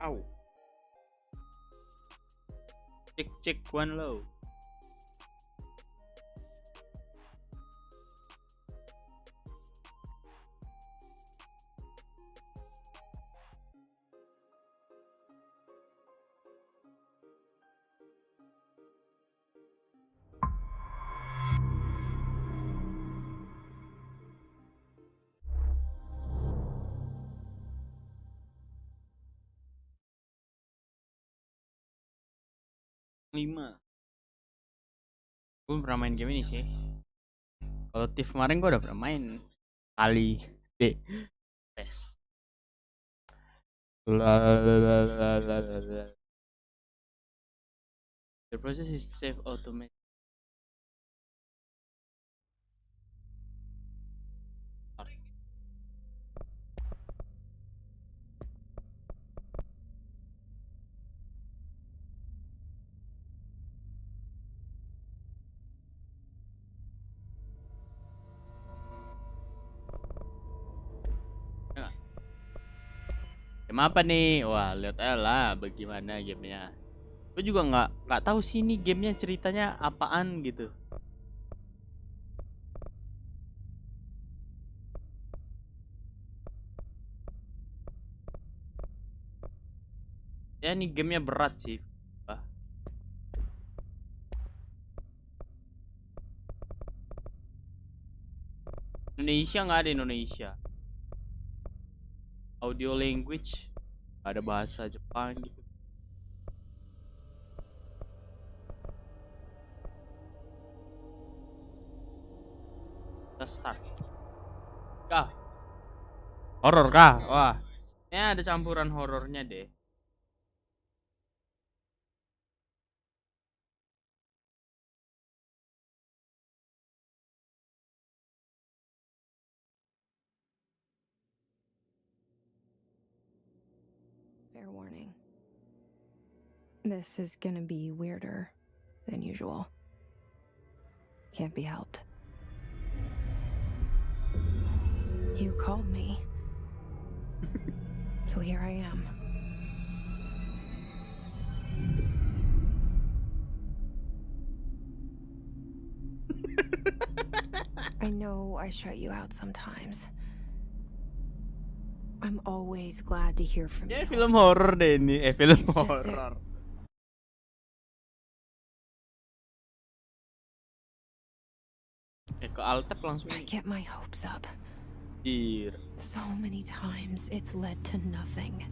Au. Cek one low. Lima. Gue pernah main game ini sih. Kalau Thief kemarin gue udah pernah main kali B. Tes. The process is save automatic. Game apa nih? Wah, lihat aja lah bagaimana gamenya. Gue juga nggak tahu sih ini gamenya ceritanya apaan gitu. Ya ini gamenya berat sih. Wah. Indonesia nggak ada Indonesia. Audio language ada bahasa Jepang gitu. Kita start. Kah? Horor kah? Wah. Ini ada campuran horornya deh. Fair warning. This is gonna be weirder than usual. Can't be helped. You called me. So here I am. I know I shut you out sometimes. I'm always glad to hear from you. Film horor deh ini. Film It's just horor. Ke Altep langsung. I get my hopes up. Dear. So many times it's led to nothing.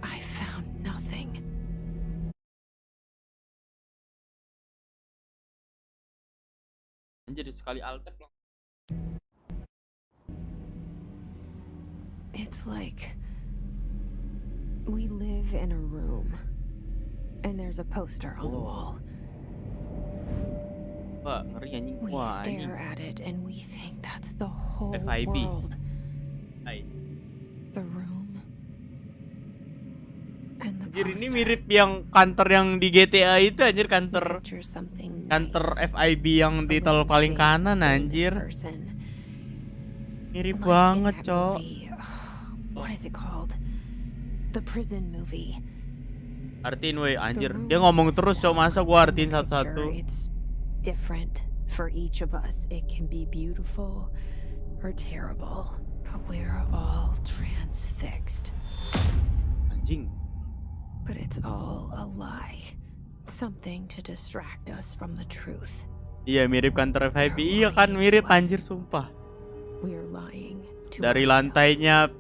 I found nothing. Anjir sekali Altep langsung. It's like we live in a room and there's a poster on the wall. Wah, ngeri anjing. We Wah, stare anjing. at it and we think that's the whole FIB. world. Hai. The room and the Anjir poster. ini mirip yang kantor yang di GTA itu anjir, kantor Picture something kantor nice. FIB yang di tol paling kanan anjir. Mirip Like banget, in that Cok. movie. What is it called? The prison movie. Artiin woi anjir. The Dia rooms ngomong terus, Cok. itself Masa gua in the artiin satu-satu? picture, it's different for each of us. It can be beautiful or terrible, but we're all transfixed. Anjing. But it's all a lie. Something to distract us from the truth. Iya mirip kantor FIB. Iya kan mirip anjir sumpah. We're lying to Dari ourselves. lantainya,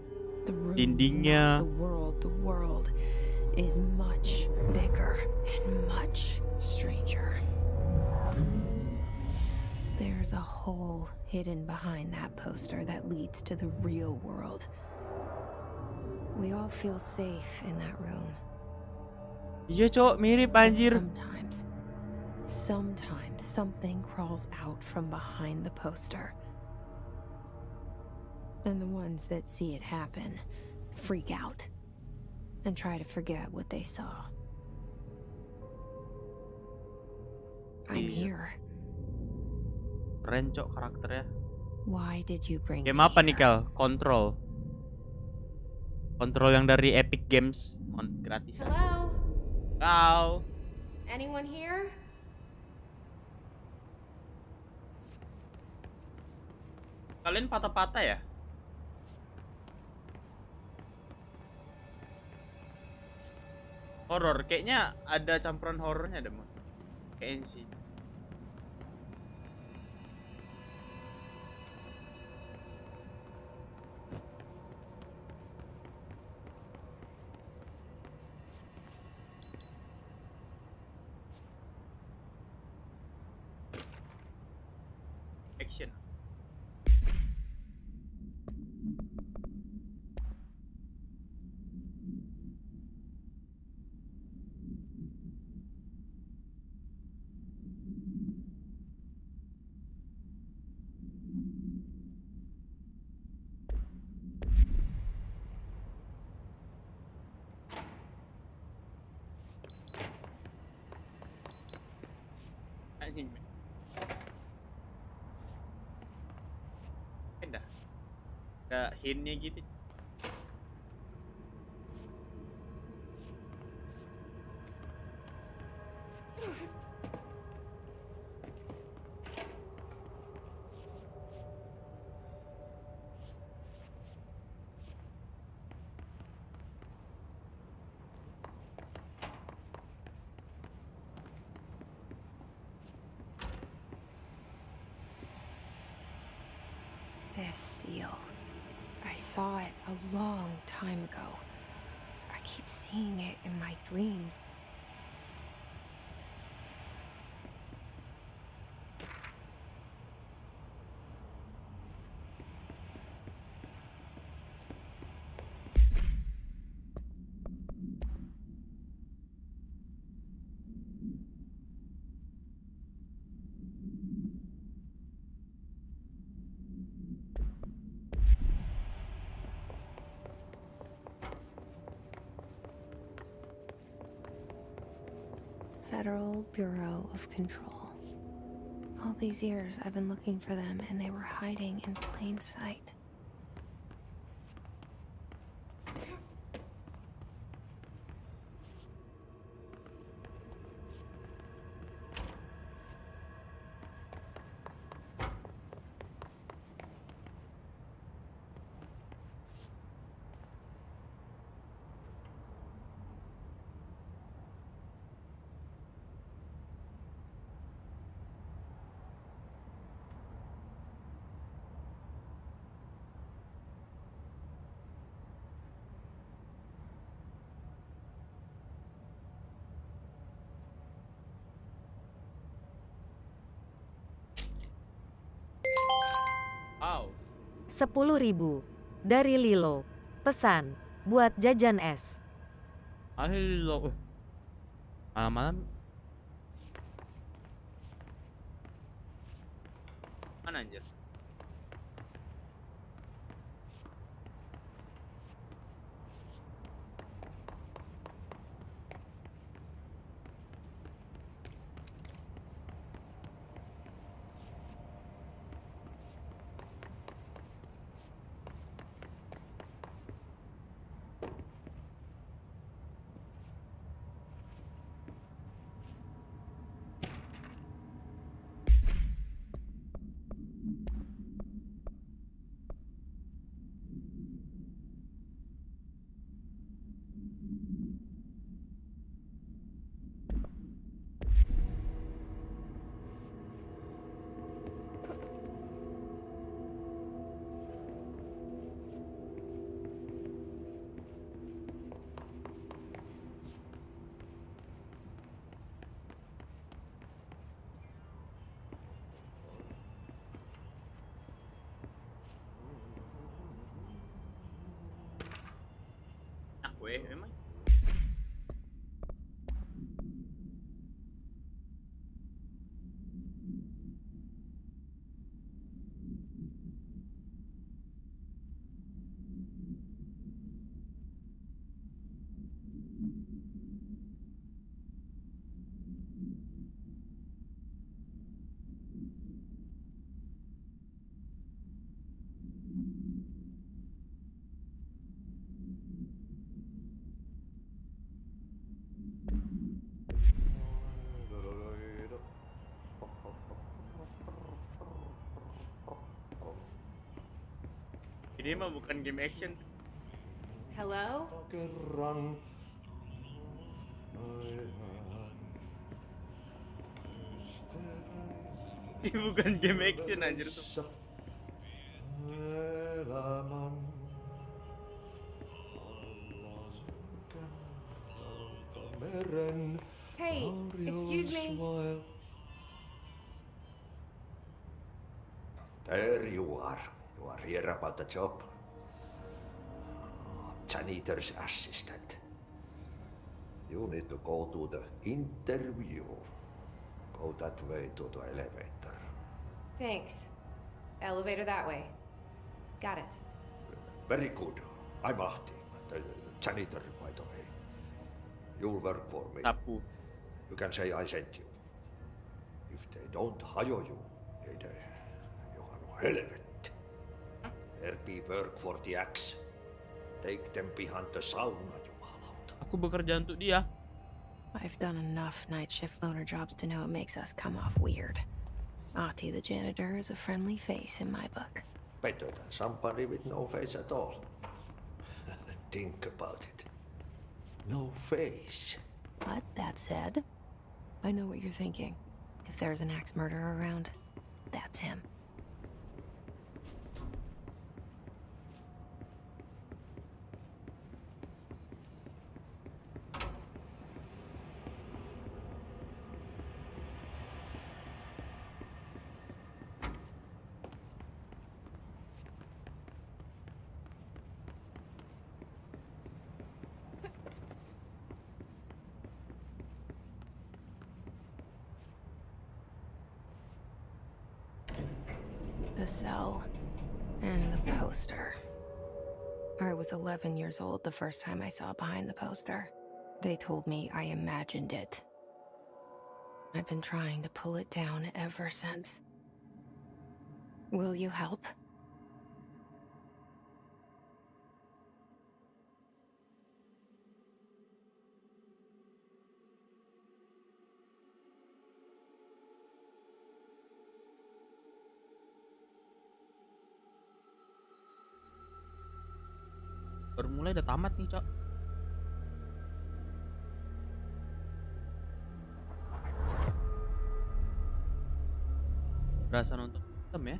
The room is dindingnya. not the world is much bigger and much stranger. There's a hole hidden behind that poster that leads to the real world. We all feel safe in that room. Iya, Cok, mirip But anjir. sometimes something crawls out from behind the poster. And the ones that see it happen freak out and try to forget what they saw. I'm here. Keren, Cok, karakternya. Why did you bring Game me apa nih, here? Kel? Control. Kontrol yang dari Epic Games gratisan. Hello? Kau. Anyone here? Kalian patah-patah ya? Horor, kayaknya ada campuran horornya deh, Mon. Kayaknya sih. Action. Anjing. Pindah. Ada hintnya gitu. This seal. I saw it a long time ago. I keep seeing it in my dreams. Federal Bureau of Control. All these years I've been looking for them and they were hiding in plain sight. Wow. 10.000 dari Lilo. Pesan buat jajan es. Halo. Malam-malam. Mana anjir? Nah, gue emang. Ini mah bukan game action. Hello? Kerran Ini bukan game action anjir tuh. elämän allanken valtameren Hey, excuse me. harjausvael. There you are. You are here about the job. Janitor's assistant. You need to go to the interview. Go that way to the elevator. Thanks. Elevator that way. Got it. Very good. I'm Ahti, the janitor, by the way. You'll work for me. Sapu. You can say I sent you. If they don't hire you, then you are no helvet. There be work for the axe. Take them behind the sauna, jumalauta. Aku bekerja untuk dia. I've done enough night shift loner jobs to know it makes us come off weird. Ahti the janitor is a friendly face in my book. Better than somebody with no face at all. Think about it. No face. But that said, I know what you're thinking. If there's an axe murderer around, that's him. The cell. And the poster. I was 11 years old the first time I saw behind the poster. They told me I imagined it. I've been trying to pull it down ever since. Will you help? Baru mulai udah tamat nih, Cok. Berasa nonton film ya.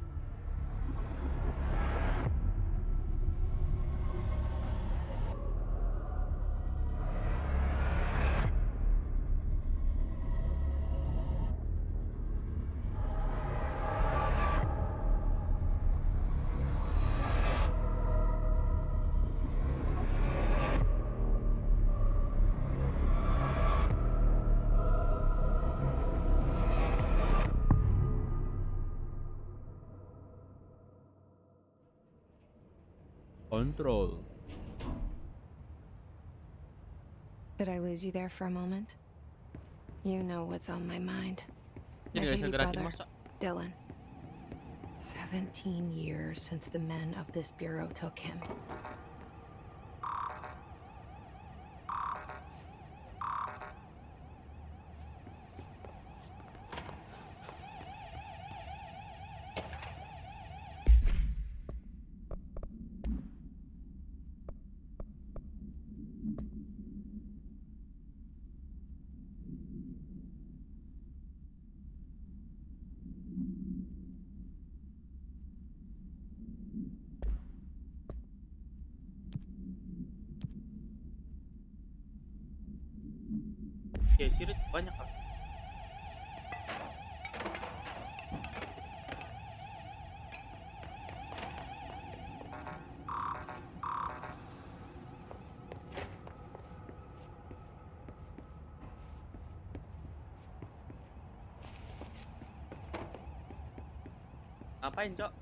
Control. Did I lose you there for a moment? You know what's on my mind. My Jadi gak bisa baby gerakin brother, masa. Dylan. 17 years since the men of this bureau took him. Ya sirit banyak kan. Ngapain, Cok?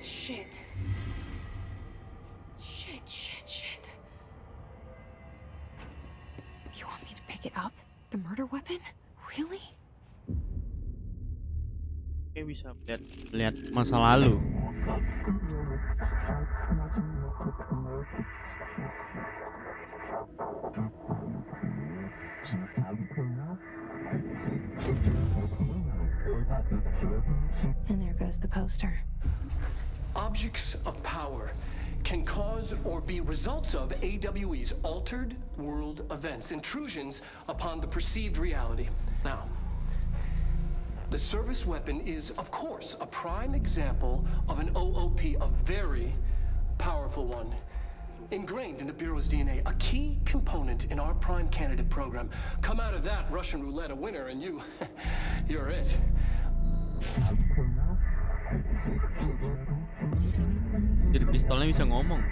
Shit. Shit. You want me to pick it up? The murder weapon? Really? Kayak bisa melihat masa lalu. And there goes the poster. Objects of power can cause or be results of AWE's altered world events, intrusions upon the perceived reality. Now, the service weapon is, of course, a prime example of an OOP, a very powerful one. Ingrained in the Bureau's DNA, a key component in our prime candidate program. Come out of that Russian roulette a winner and you're it. Jadi pistolnya bisa ngomong.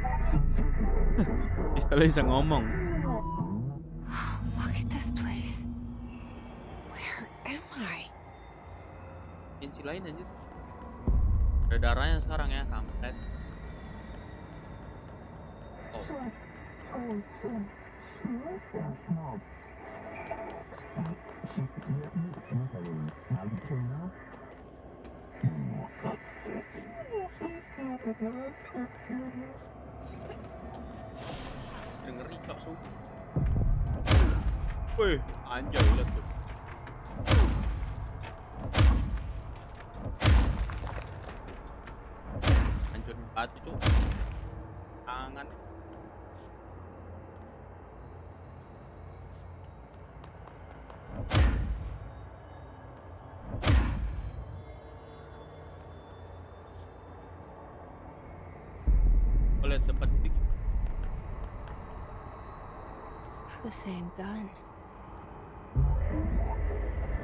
Pistolnya bisa ngomong. Look at this place. Where am I? Dimensi lain aja. Ada darahnya sekarang ya, kampret. Oh. Ngeri kok sumpah. Wih, anjay lihat tuh. Hancurin batu tuh. Tangan. Lihat depan itu. The same gun.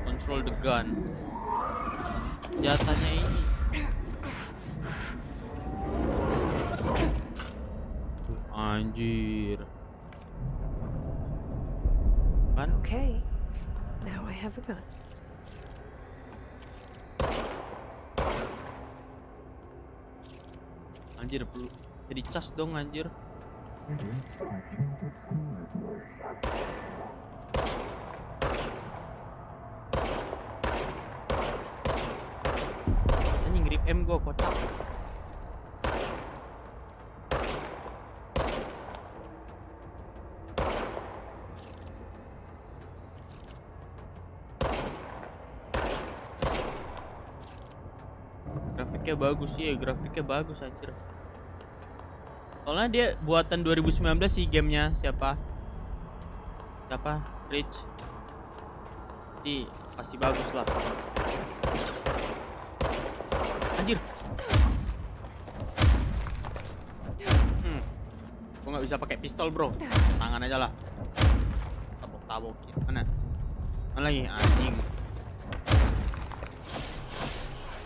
Control the gun. Senjatanya ini. Anjir. Kan? Okay. Now I have a gun. Anjir perlu jadi cas dong anjir. Anjing grip M gua kocak. Grafiknya bagus sih ya, grafiknya bagus anjir. Soalnya dia buatan 2019 sih gamenya. Siapa Rich. Jadi pasti bagus lah. Anjir. Gua nggak bisa pakai pistol bro. Tangan aja lah. Tabok-tabokin. Mana lagi anjing.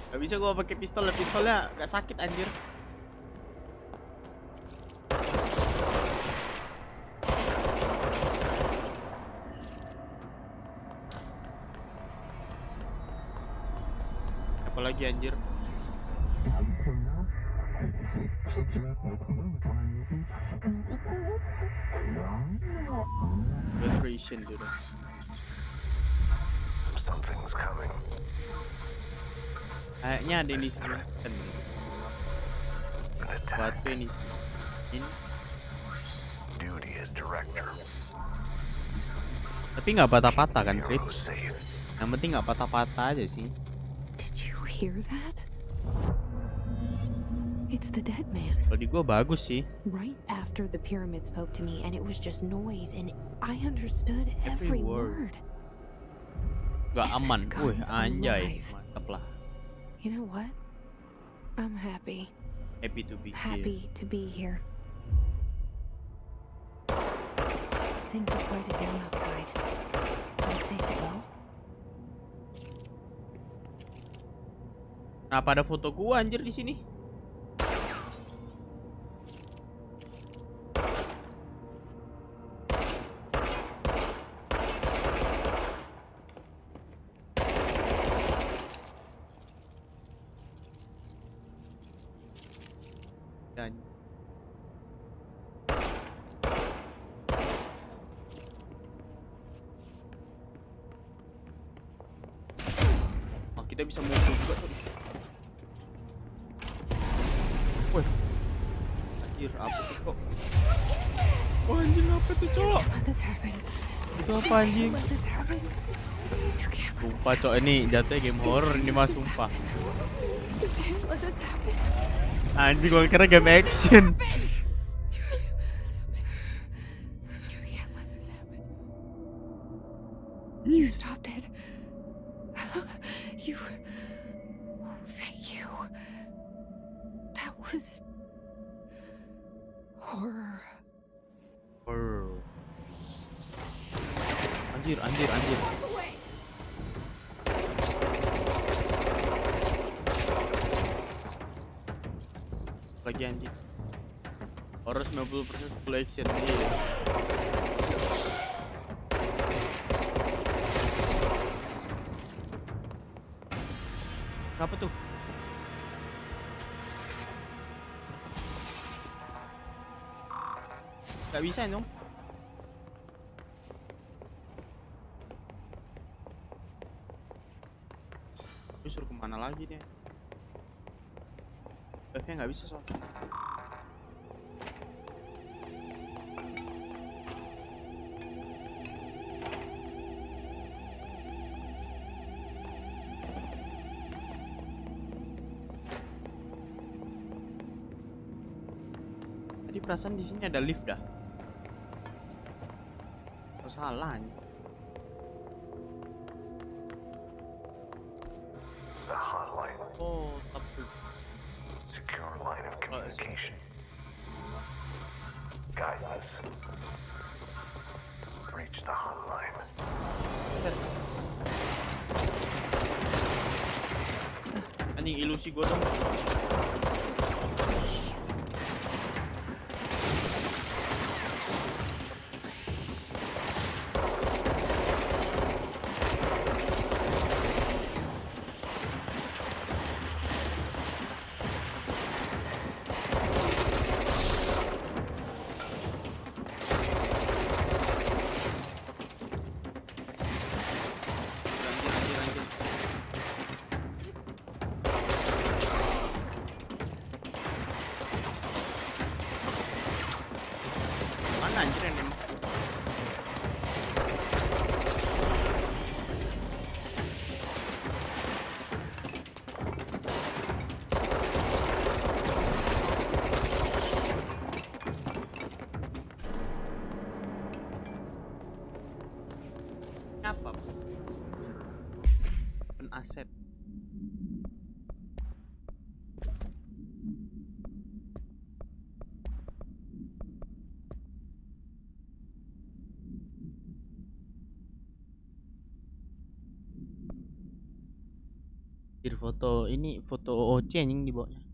Gak bisa gua pakai pistol. Pistolnya gak sakit anjir. Apalagi anjir. Vibration dulu. Something's coming. Kayaknya ada yang disebutkan. Batu ini Duty as director. tapi nggak patah-patah kan, Rich? Yang penting nggak patah-patah aja sih. Did you hear that? It's the dead man. Kalau di gua bagus sih. Right after the pyramid spoke to me and it was just noise and I understood Every every word. word. Gak aman. This Wih, gun's anjay. alive. Mantap lah. You know what? I'm happy. Happy to be here. Happy to be here. Things are quieted down outside. Let's say go. Kenapa ada foto gua anjir di sini? Dan oh, kita bisa mukul juga tuh. Wih, anjir apa tuh kok? Oh anjir apa tuh cok? Let this happen. Itu apa anjing? Let this happen. You can't let Sumpah cok, ini jatuhnya game horror ini mah sumpah. You can't let this happen. Anjing gua kira game action. You can't let this happen. You stopped it. You. Oh, thank you. That was horror. Horror. Anjir. Walk away. Lagi anjing. Horror 90% full action. Iya. Apa tuh? Gak bisa dong. Suruh kemana lagi dia? Kayaknya nggak bisa soalnya. Tadi perasaan di sini ada lift dah. Oh salah nih. The hotline. Oh tapi. Secure line of communication. Guidance. Reach the hotline. Anjing ilusi gua dong. Mana anjir yang nembak? Apa? Open asset. Di foto ini foto OC anjing di bawahnya.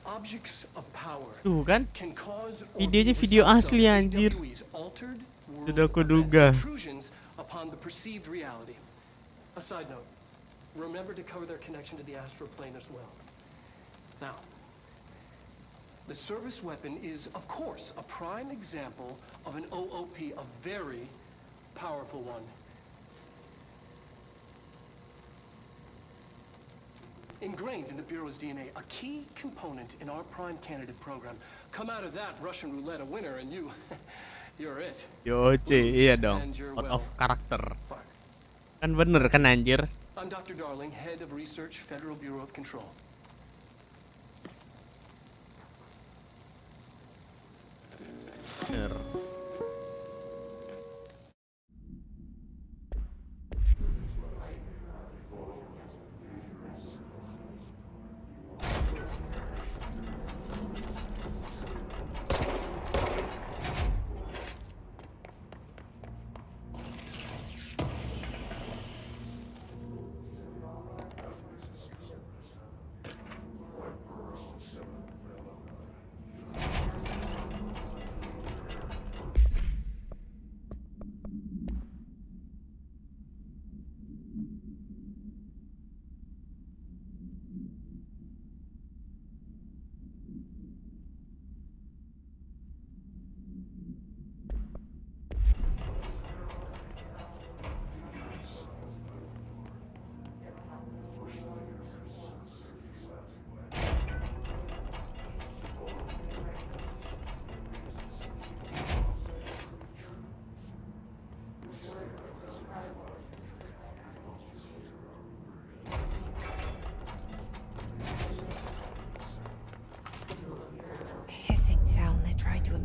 Objects of power Tuh kan? can cause or Videonya be video results asli, of anjir. AWE's altered world Sudah aku events, duga. intrusions upon the perceived reality. A side note, remember to cover their connection to the astral plane as well. Now, the service weapon is, of course, a prime example of an OOP, a very powerful one. Ingrained in the Bureau's DNA, a key component in our prime candidate program. Come out of that Russian roulette a winner and you're it. Yo OC, iya dong. And you're Out well of character. fired. Kan bener kan anjir? I'm Dr. Darling, head of research, Federal Bureau of Control. Bener.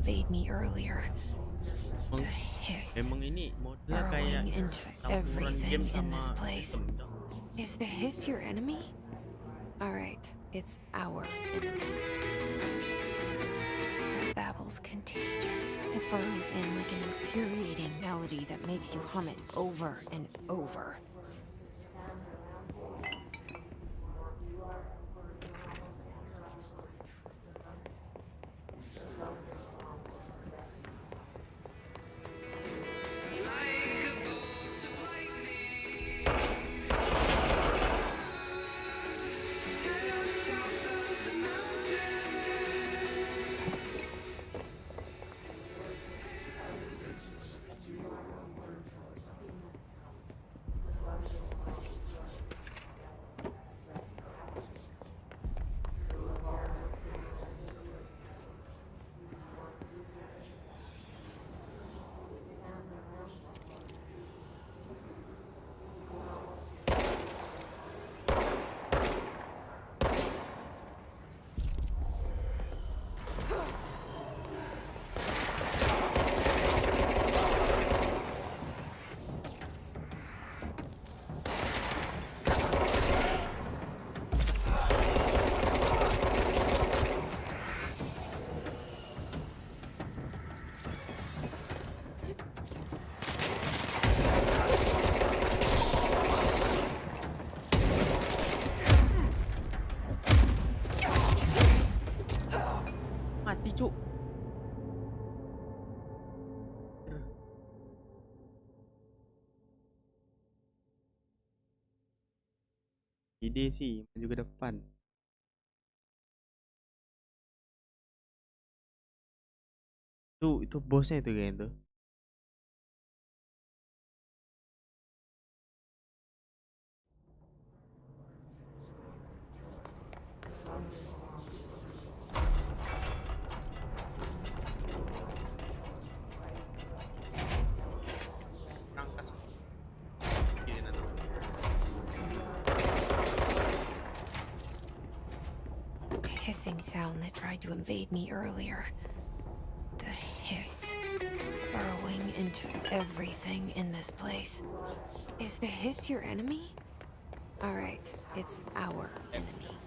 invade me earlier. Emang, The hiss emang ini modelnya kayak burrowing into campuran game everything in this sama place. film dong. Is the hiss your enemy? Alright, it's our enemy. That babble's contagious. It burrows in like an infuriating melody that makes you hum it over and over. Mati cuk. Ide sih maju ke depan. Itu bosnya itu kayaknya tuh. Rangkas. Ini nanti. The hissing sound that tried to invade me earlier. The hiss burrowing into everything in this place. Is the hiss your enemy? Alright, it's our enemy.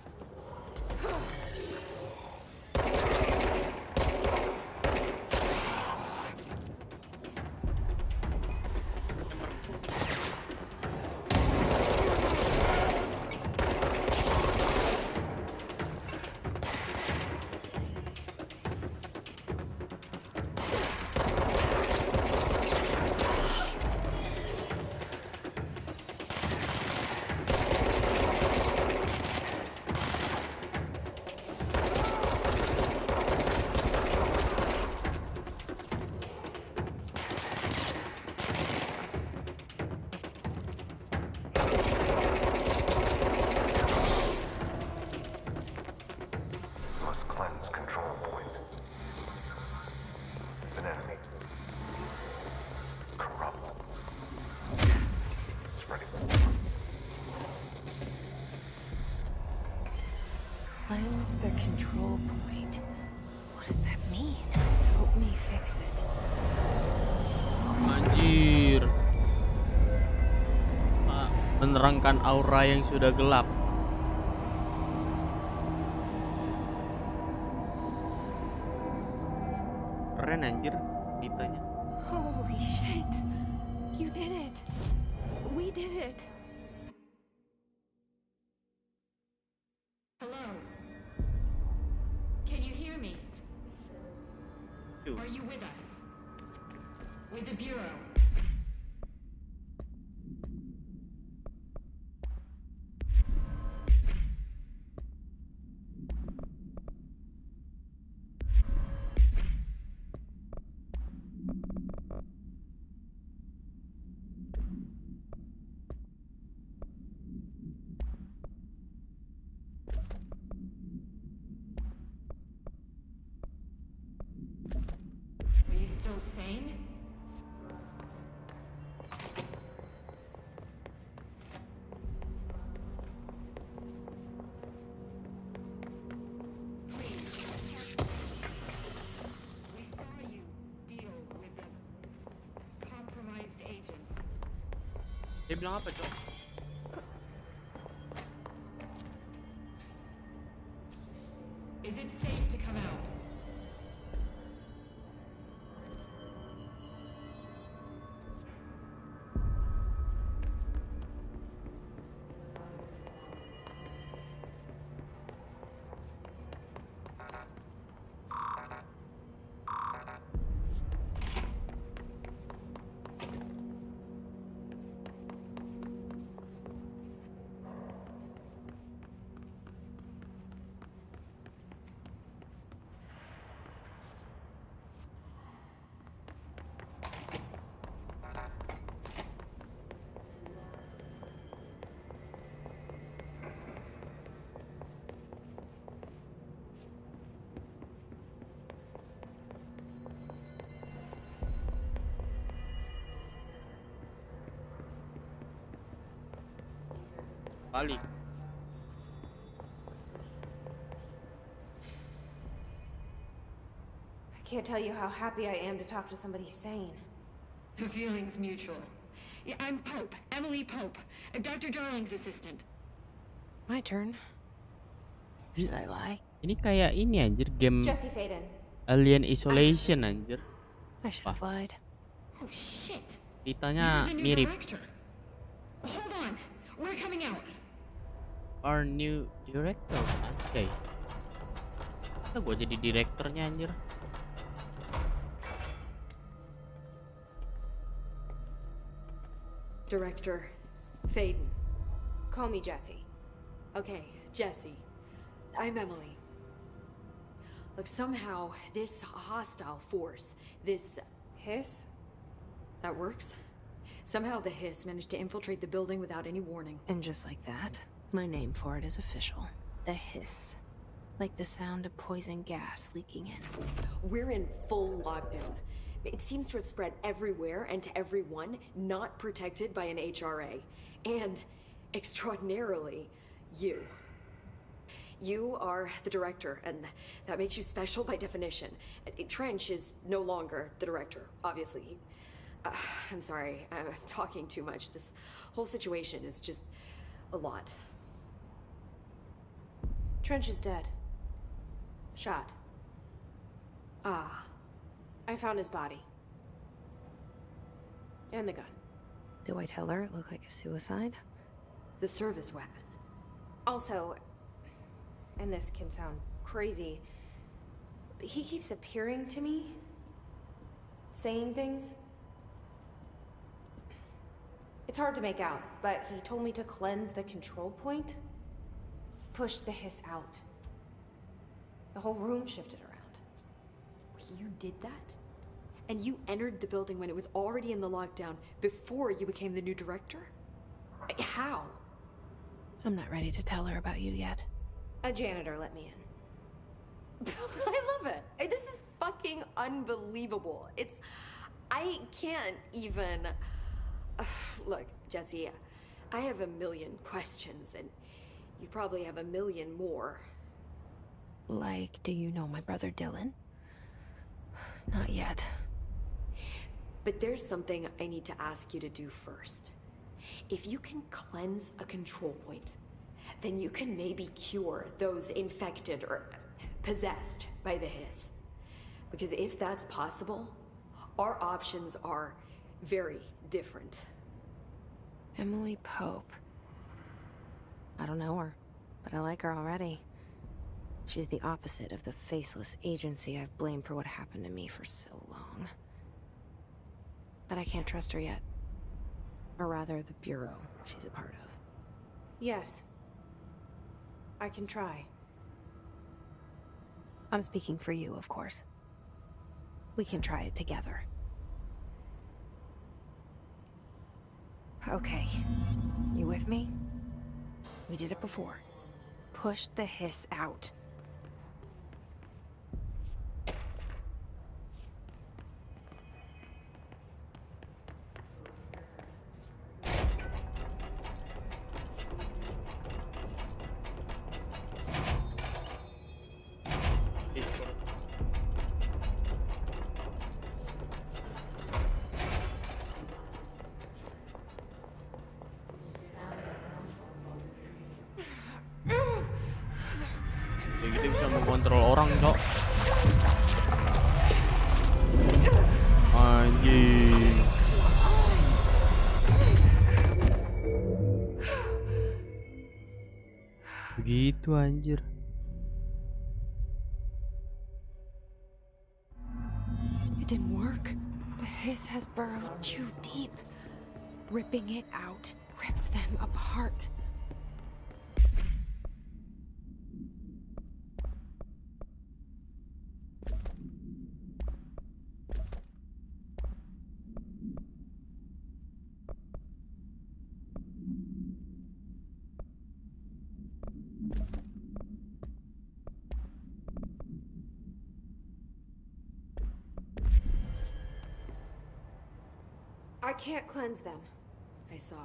Must cleanse control points. An enemy. Corrupt. Spreading. Cleanse the control point. What does that mean? Help me fix it. Anjir. Menerangkan aura yang sudah gelap. Keren anjir ceritanya. Holy shit! You did it! We did it! Hello? Can you hear me? Tuh. Are you with us? With the Bureau? Are you still sane? Please. We Dia bilang apa, Cok? Is it safe to come out? Balik. I can't tell you how happy I am to talk to somebody sane. The feeling's mutual. Yeah, I'm Pope. Emily Pope. Dr. Darling's assistant. My turn. Should I lie? Ini kayak ini anjir, game Jesse Faden. Alien Isolation anjir. I should have lied. Oh, shit. Ceritanya You're the new mirip. director. Hold on. We're coming out. Our new director. Oke. Kita gua jadi direkturnya anjir. Director Faden. Call me Jesse. Okay, Jesse. I'm Emily. Look, somehow this hostile force, this... Hiss? that works? Somehow the hiss managed to infiltrate the building without any warning. And just like that, my name for it is official. The hiss. Like the sound of poison gas leaking in. We're in full lockdown. It seems to have spread everywhere and to everyone not protected by an HRA. And, extraordinarily, you. You are the director, and that makes you special by definition. Trench is no longer the director, obviously. I'm sorry, I'm talking too much. This whole situation is just a lot. Trench is dead. Shot. Ah, I found his body. And the gun. Do I tell her it looked like a suicide? the service weapon. Also, and this can sound crazy, but he keeps appearing to me, saying things. It's hard to make out, but he told me to cleanse the control point, push the hiss out. The whole room shifted around. You did that? And you entered the building when it was already in the lockdown before you became the new director? How? I'm not ready to tell her about you yet. A janitor let me in. I love it. This is fucking unbelievable. I can't even... Look, Jesse, I have a million questions, and you probably have a million more. Like, do you know my brother Dylan? Not yet. But there's something I need to ask you to do first. If you can cleanse a control point, then you can maybe cure those infected or possessed by the hiss. Because if that's possible, our options are very different. Emily Pope. I don't know her, but I like her already. She's the opposite of the faceless agency I've blamed for what happened to me for so long. But I can't trust her yet. Or rather, the Bureau she's a part of. Yes. I can try. I'm speaking for you, of course. We can try it together. Okay. You with me? We did it before. Push the hiss out. Ya gitu bisa mengontrol orang, Cok. Anjing. Begitu anjir. It didn't work. The hiss has burrowed too deep. Ripping it out rips them apart. I can't cleanse them. I saw.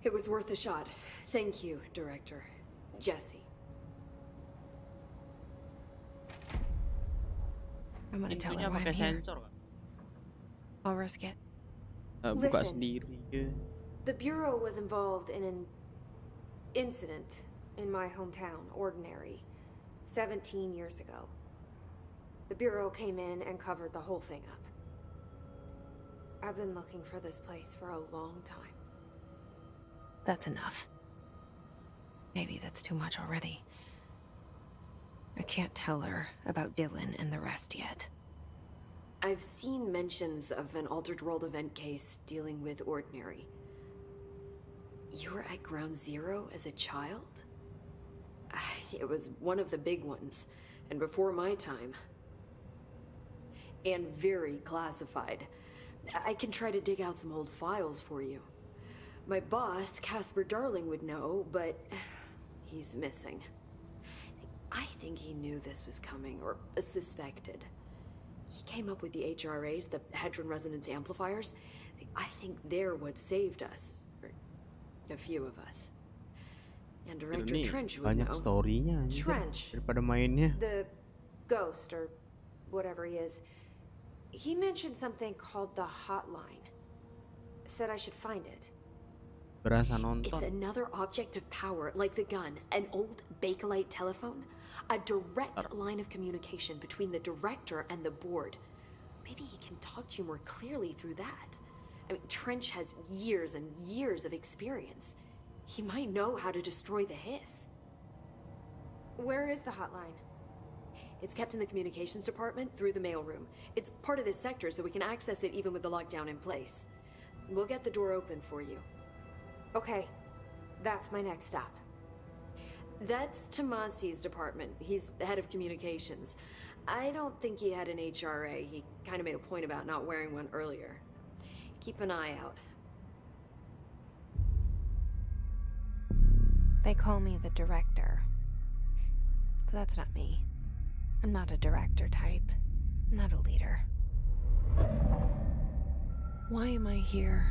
It was worth a shot. Thank you, Director. Jesse. I'm gonna tell Pintunya her why I'm pakai here. sensor kan? I'll risk it. Buka Listen. sendiri ya. The Bureau was involved in an incident in my hometown, Ordinary, 17 years ago. The Bureau came in and covered the whole thing up. I've been looking for this place for a long time. That's enough. Maybe that's too much already. I can't tell her about Dylan and the rest yet. I've seen mentions of an Altered World event case dealing with Ordinary. You were at Ground Zero as a child? It was one of the big ones, and before my time. And very classified. I can try to dig out some old files for you. My boss, Casper Darling, would know, but he's missing. I think he knew this was coming, or suspected. He came up with the HRAs, the Hadron Resonance Amplifiers. I think they're what saved us. Or a few of us. And Director Ini Trench would banyak know. storynya anjir Trench. daripada mainnya. The ghost, or whatever he is, he mentioned something called the hotline. Said I should find it. Berasa It's nonton. another object of power, like the gun, an old Bakelite telephone. A direct line of communication between the director and the board. Maybe he can talk to you more clearly through that. I mean, Trench has years and years of experience. He might know how to destroy the hiss. Where is the hotline? It's kept in the communications department through the mailroom. It's part of this sector, so we can access it even with the lockdown in place. We'll get the door open for you. Okay, that's my next stop. That's Tomasi's department. He's the head of communications. I don't think he had an HRA. He kind of made a point about not wearing one earlier. Keep an eye out. They call me the director. But that's not me. I'm not a director type. I'm not a leader. Why am I here?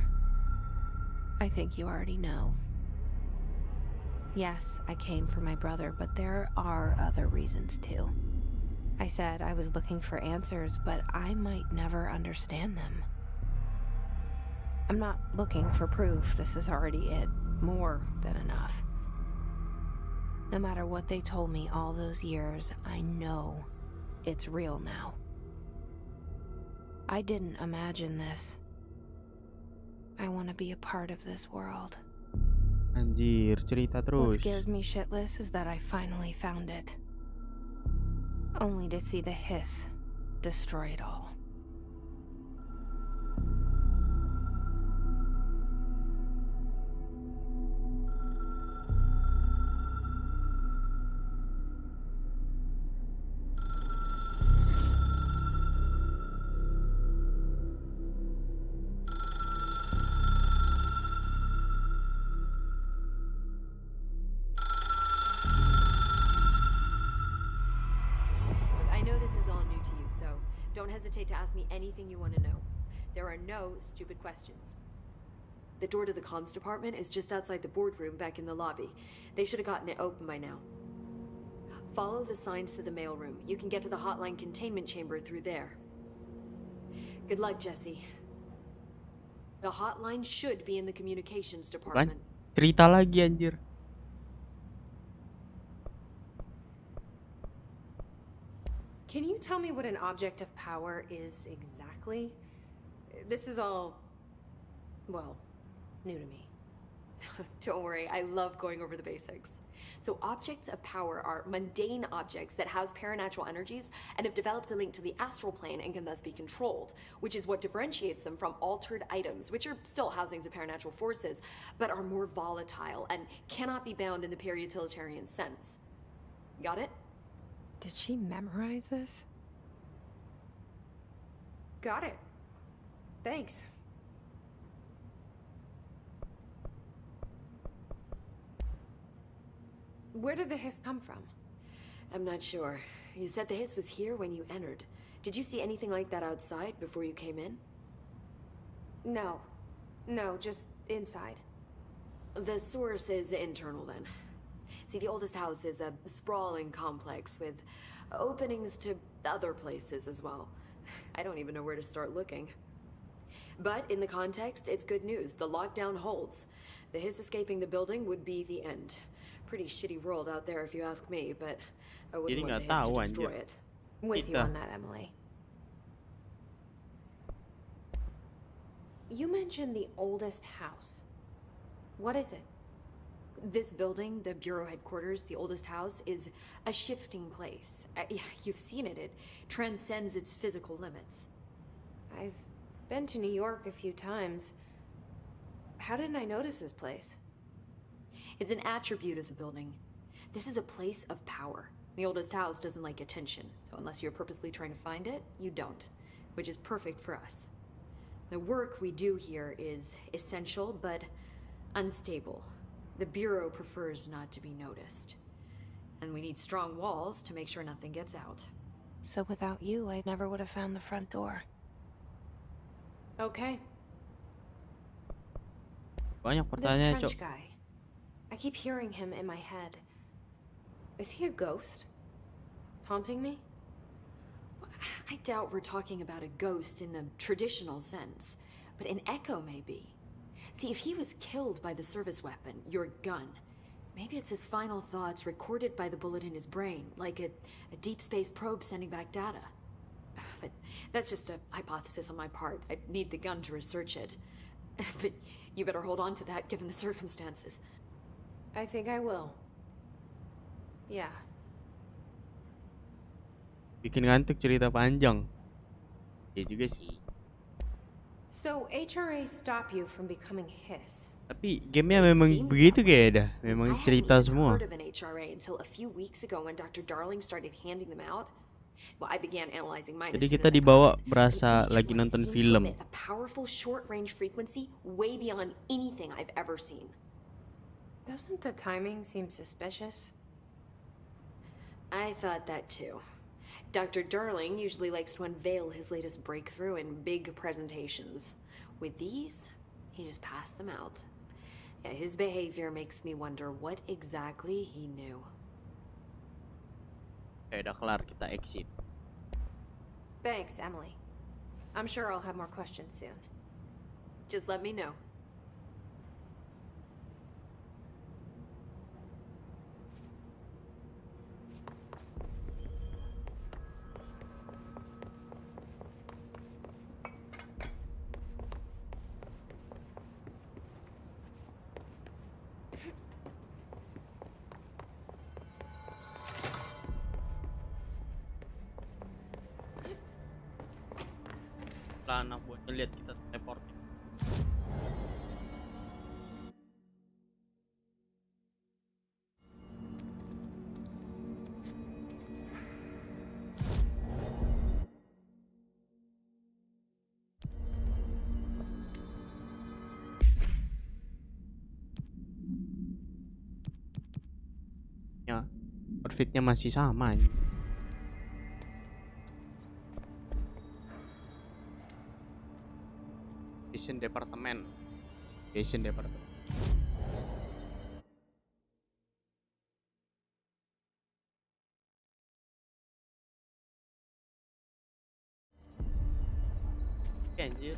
I think you already know. Yes, I came for my brother, but there are other reasons too. I said I was looking for answers, but I might never understand them. I'm not looking for proof. This is already it. More than enough. No matter what they told me all those years, I know it's real now. I didn't imagine this. I want to be a part of this world. Anjir, cerita What terus. scares me shitless is that I finally found it. Only to see the hiss destroy it all. Look, I know this is all new to you, so don't hesitate to ask me anything you want to know. There are no stupid questions. The door to the comms department is just outside the boardroom back in the lobby. They should have gotten it open by now. Follow the signs to the mailroom. You can get to the hotline containment chamber through there. Good luck, Jesse. The hotline should be in the communications Kan? department. Cerita lagi anjir. Can you tell me what an object of power is exactly? This is all, well, new to me. Don't worry, I love going over the basics. So, objects of power are mundane objects that house paranatural energies and have developed a link to the astral plane and can thus be controlled, which is what differentiates them from altered items, which are still housings of paranatural forces, but are more volatile and cannot be bound in the pure utilitarian sense. Got it? Did she memorize this? Got it. Thanks. Where did the hiss come from? I'm not sure. You said the hiss was here when you entered. Did you see anything like that outside before you came in? No. No, just inside. The source is internal then. See, the oldest house is a sprawling complex with openings to other places as well. I don't even know where to start looking. But in the context, it's good news. The lockdown holds. The hiss escaping the building would be the end. Pretty shitty world out there if you ask me, but I wouldn't Jadi want nggak the hiss to tahu destroy anjir. it. With you Kita. on that, Emily. You mentioned the oldest house. What is it? This building, the Bureau headquarters, the oldest house, is a shifting place. You've seen it. It transcends its physical limits. I've been to New York a few times. How didn't I notice this place? It's an attribute of the building. This is a place of power. The oldest house doesn't like attention, so unless you're purposely trying to find it, you don't, which is perfect for us. The work we do here is essential, but unstable. The Bureau prefers not to be noticed. And we need strong walls to make sure nothing gets out. So without you, I never would have found the front door. Okay. Banyak This pertanyaan, trench Cok. guy. I keep hearing him in my head. Is he a ghost? Haunting me? I doubt we're talking about a ghost in the traditional sense, but an echo maybe. See, if he was killed by the service weapon, your gun, maybe it's his final thoughts recorded by the bullet in his brain, like a deep space probe sending back data. But that's just a hypothesis on my part. I'd need the gun to research it. But you better hold on to that given the circumstances. I think I will. Yeah. Bikin ngantuk cerita panjang. Ya juga sih. So, HRA stop you from becoming his. Tapi gamenya It memang seems begitu that way. kayak dah. I Memang hadn't cerita even semua. heard of an HRA until a few weeks ago when Dr. Darling started handing them out. Well, I began analyzing mine. Jadi as soon kita as I got dibawa it. berasa And each lagi one nonton seems to film. emit a powerful short-range frequency way beyond anything I've ever seen. Doesn't the timing seem suspicious? I thought that too. Dr. Darling usually likes to unveil his latest breakthrough in big presentations. With these, he just passed them out. Yeah, his behavior makes me wonder what exactly he knew. Kayak udah kelar, kita exit. Thanks, Emily. I'm sure I'll have more questions soon. Just let me know. Lah anak buat ngeliat kita teleport. Ya, outfitnya masih sama. Fashion departemen. Fashion departemen. Anjir.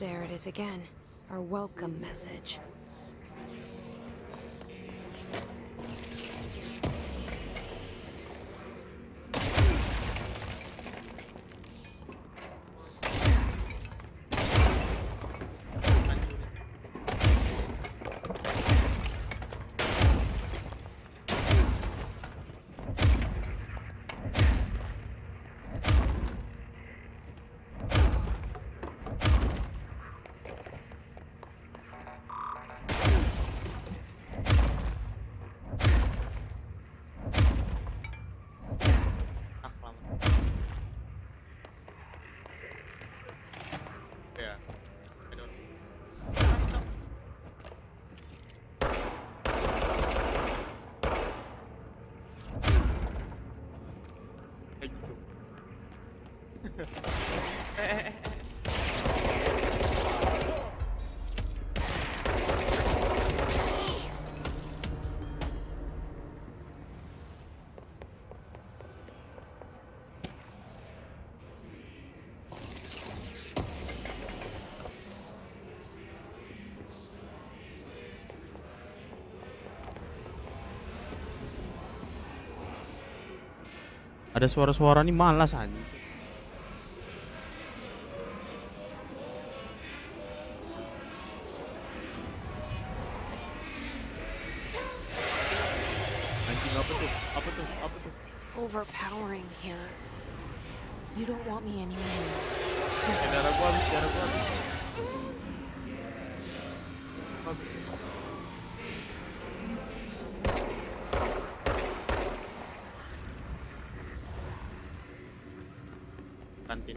There it is again. Our welcome message. Ya. Aduh. Kayak gitu. Ada suara-suara nih malas anjing. Anjing apa tuh? Apa tuh? Apa tuh? It's overpowering here. You don't want me anymore. Darah gua habis, darah gua habis. Habis. Kantin.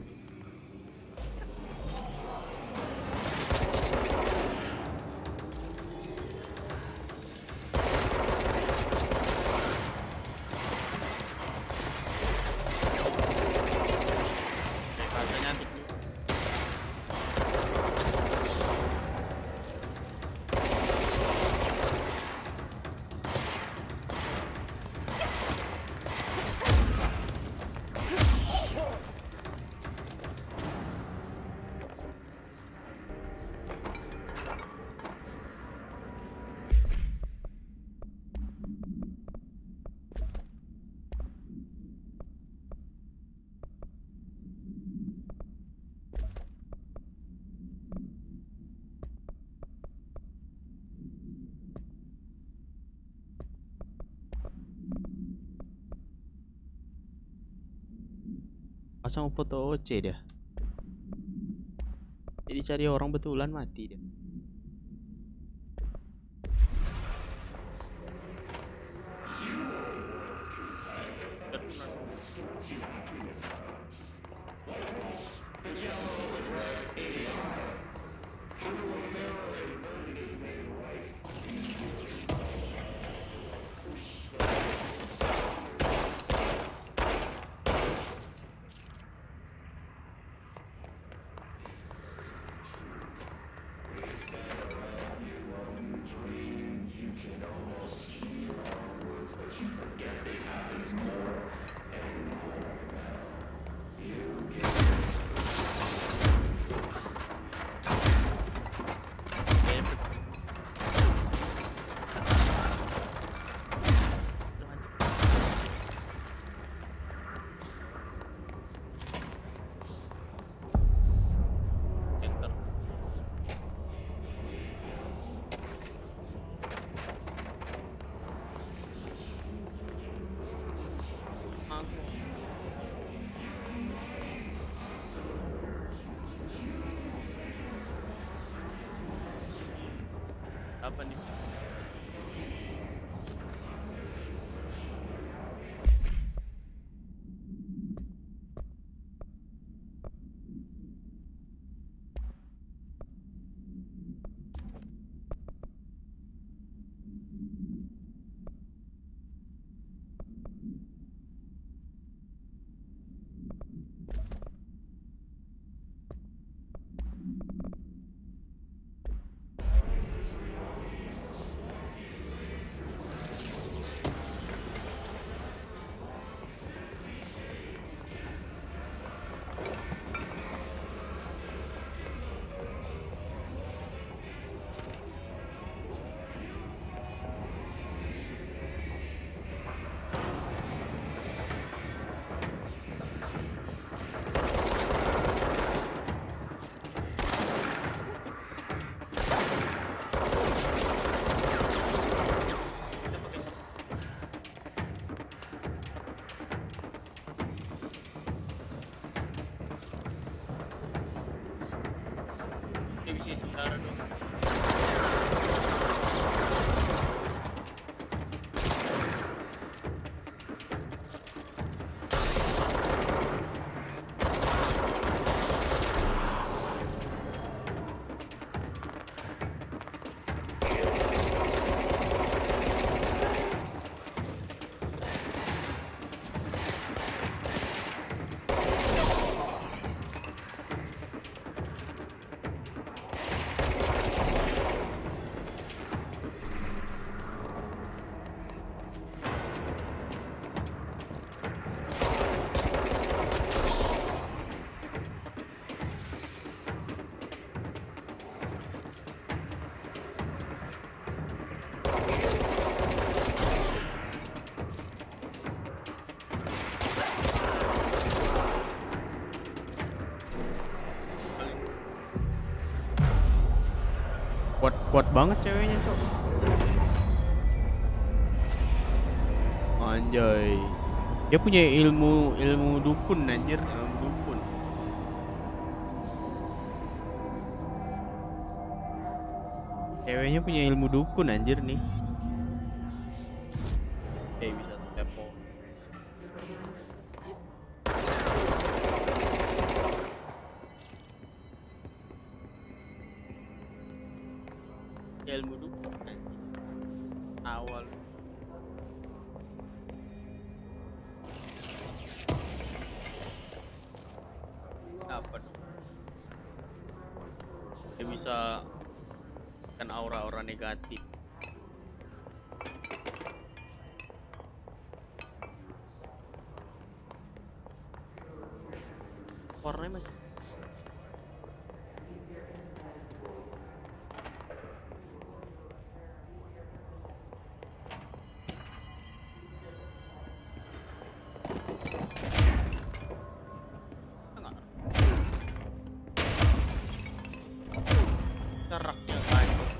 Kayak nyantik nih. Pasang foto OC dia. Jadi cari orang betulan mati dia. Apa nih? Cara dong. Kuat banget ceweknya, Cok. Anjay. Dia punya ilmu dukun anjir, ilmu dukun. Ceweknya punya ilmu dukun anjir nih. Kayak bisa telepon. Ilmu dukun anjir. Awal. Apa dong? Dia bisa kan aura-aura negatif. Warnanya masih enggak. Seraknya hancur.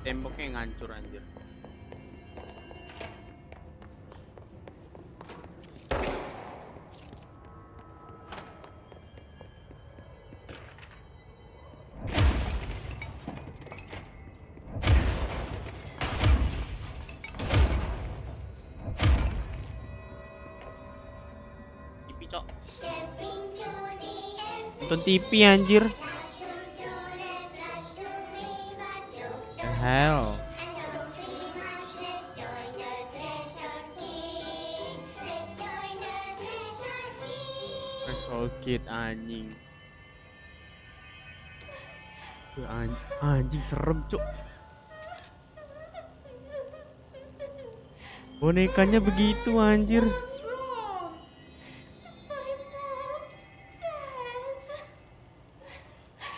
Temboknya ngancur anjir. TV, Cok. Nonton TV anjir. The hell. Threshold Kid anjing. Anjing serem, Cok. Bonekanya begitu anjir.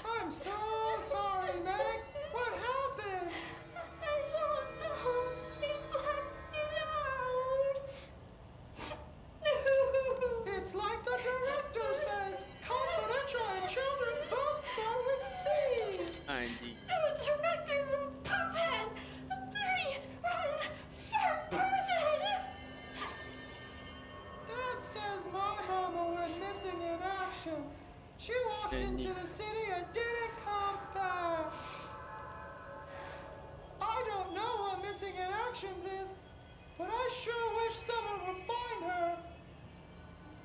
I'm so sorry, Meg. What happened? I don't know. They blacked it out. It's like the director says, confidential and children both start with C. Anjing. The director's a puppet. A dirty, rotten, fat person. Dad says my mama went missing in action. She walked into the city and didn't come back. I don't know what missing in actions is, but I sure wish someone would find her.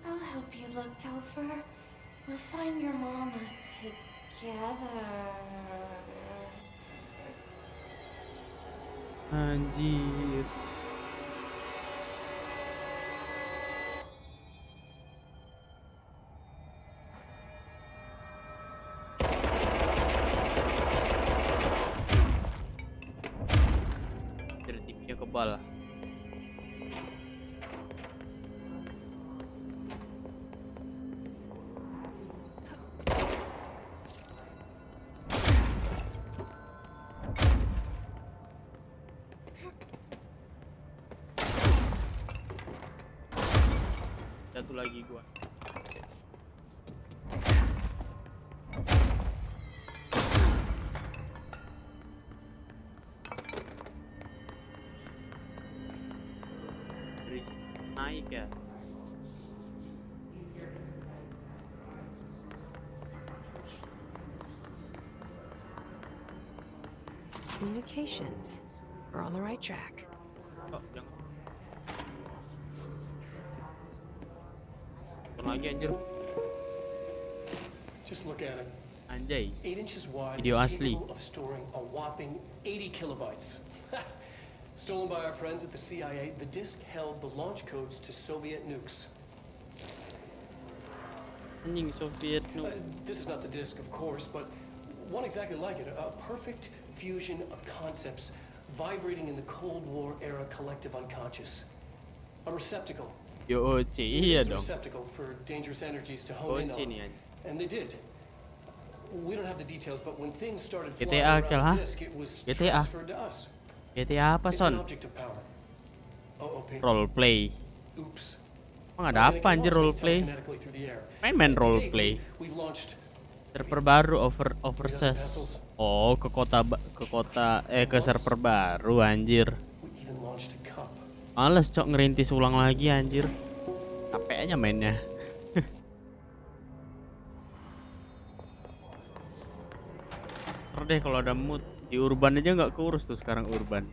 I'll help you look, Topher. We'll find your mama together. Anjir. Jadi TV-nya kebal. Satu lagi gua. Dari sini naik ya. communications. We're on the right track. Oh, jangan. Tonton lagi anjir. Just look at it. Anjay. 8 inches wide, Video asli. capable of storing a whopping 80 kilobytes. Stolen by our friends at the CIA, the disk held the launch codes to Soviet nukes. Anjing Soviet nu. This is not the disk, of course, but one exactly like it. A perfect fusion of concepts vibrating in the Cold War era collective unconscious. A receptacle. Yo, iya It's a dong. receptacle for dangerous energies to hone in Kunci on. nih anjing. And they did. We don't have the details, but when things started flying GTA kill, around ha? the disk, it was GTA. transferred to us. GTA apa It's an son? object of power. OOP. Roleplay. Oops. Emang ada apa anjir roleplay? Main roleplay. Server baru overseas. Oh, ke ke server baru anjir. Males cok ngerintis ulang lagi anjir. Capek aja mainnya. Ntar deh kalau ada mood di urban aja nggak keurus tuh sekarang urban.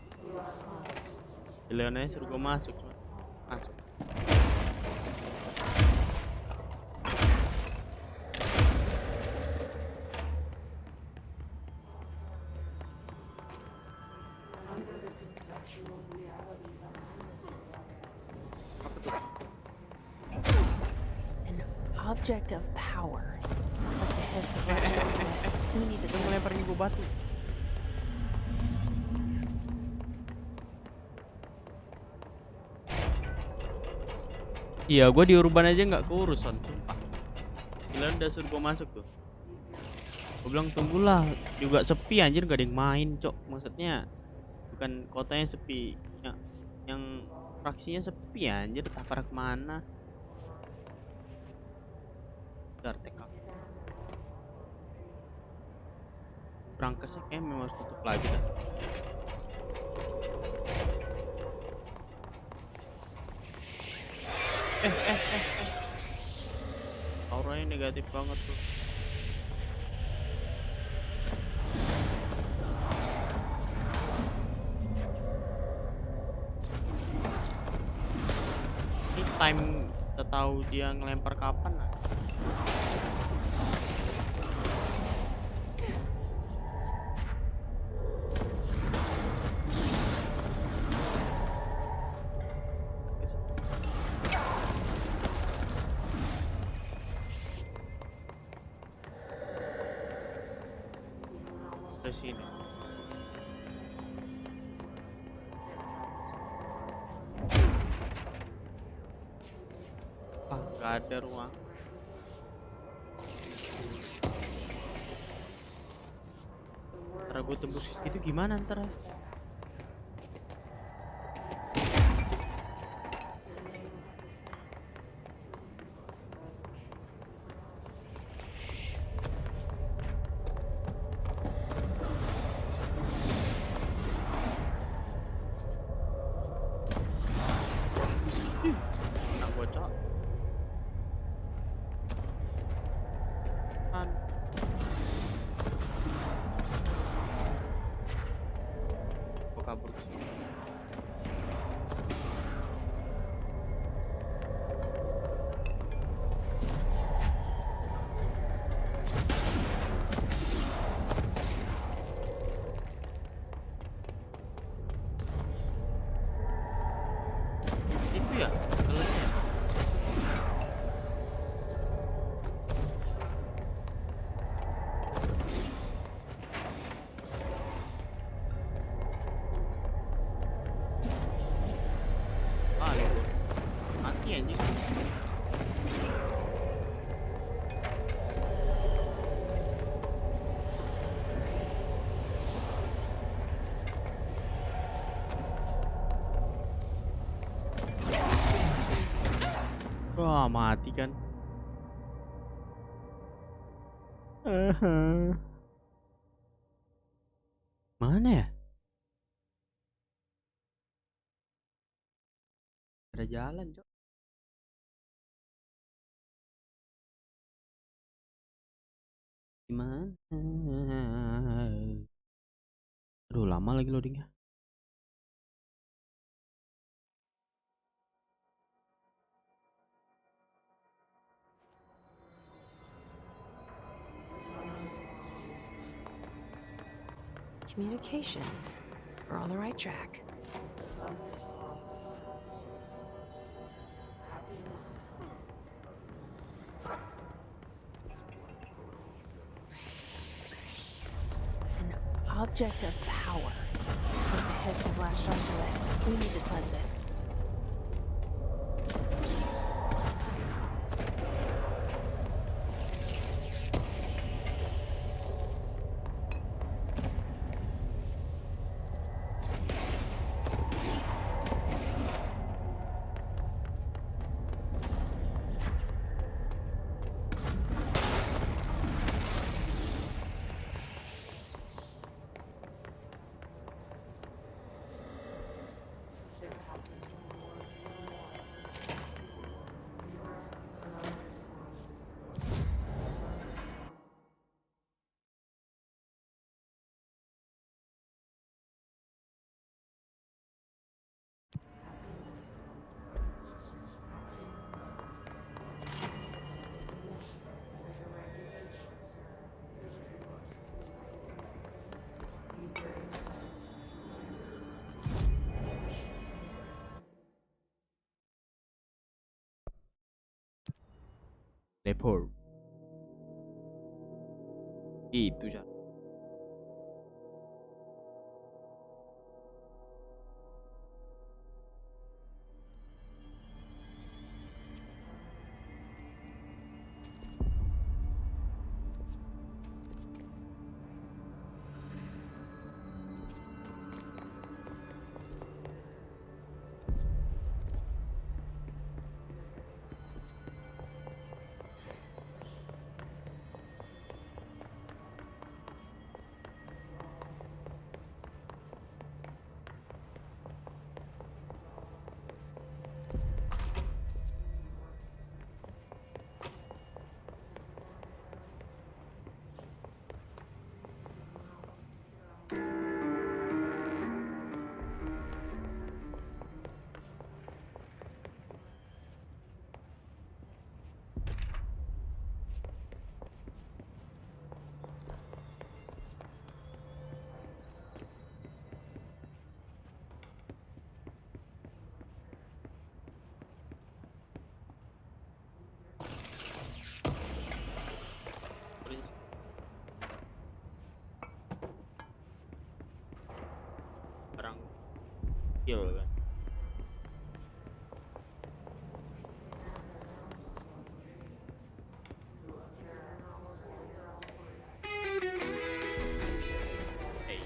Pilihannya suruh gue masuk. Masuk. An object of power. Looks like the hiss of we need to Ngelempar gue batu. Iya, gue di urban aja nggak keurus son, sumpah. Gila udah suruh gue masuk tuh. Gue bilang tunggulah, juga sepi anjir, gak ada yang main cok. Maksudnya bukan kotanya sepi, yang fraksinya sepi anjir, tak pada kemana. Bentar, TK. Berangkasnya kayak memang harus tutup lagi dah. Auranya negatif banget tuh. Ini time kita tahu dia ngelempar kapan lah. Ke sini. Ah, nggak ada ruang. Ntar gue tembus gitu gimana ntar? Nah, bocok. Kan. Gue kabur ke sini. Itu ya, jalannya. Ah, libur. Mati anjing. Wah, mati kan. Mana ya? Ada jalan, Cok. Gimana? Aduh, lama lagi loadingnya. Communications. We're on the right track. An object of power. Looks like the hiss have latched onto it. We need to cleanse it. Report. Itu ya. Barang kill kan. Hey.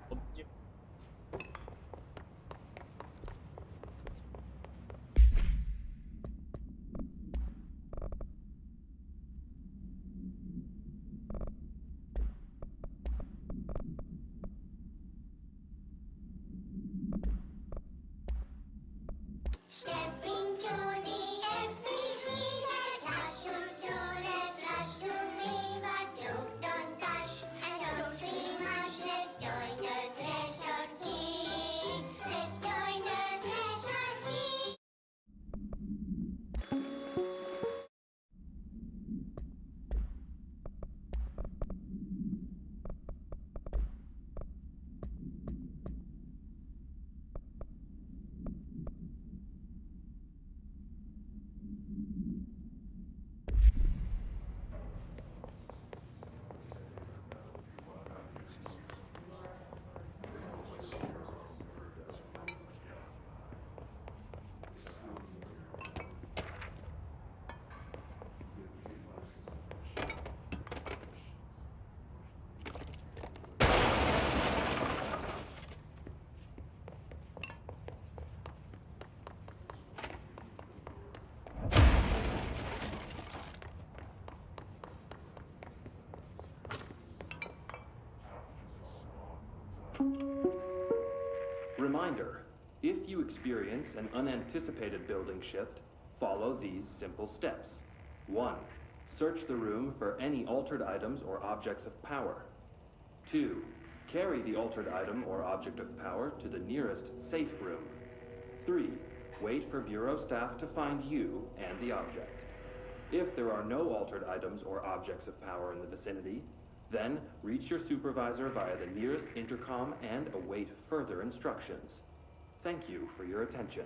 Objek. Stepping to the FBC, let's rush to do, let's rush to me, but don't touch and don't scream much. Let's join the Threshold Kids. Let's join the Threshold Kids. Reminder, if you experience an unanticipated building shift, follow these simple steps. 1. Search the room for any altered items or objects of power. 2. Carry the altered item or object of power to the nearest safe room. 3. Wait for Bureau staff to find you and the object. If there are no altered items or objects of power in the vicinity, then reach your supervisor via the nearest intercom and await further instructions. Thank you for your attention.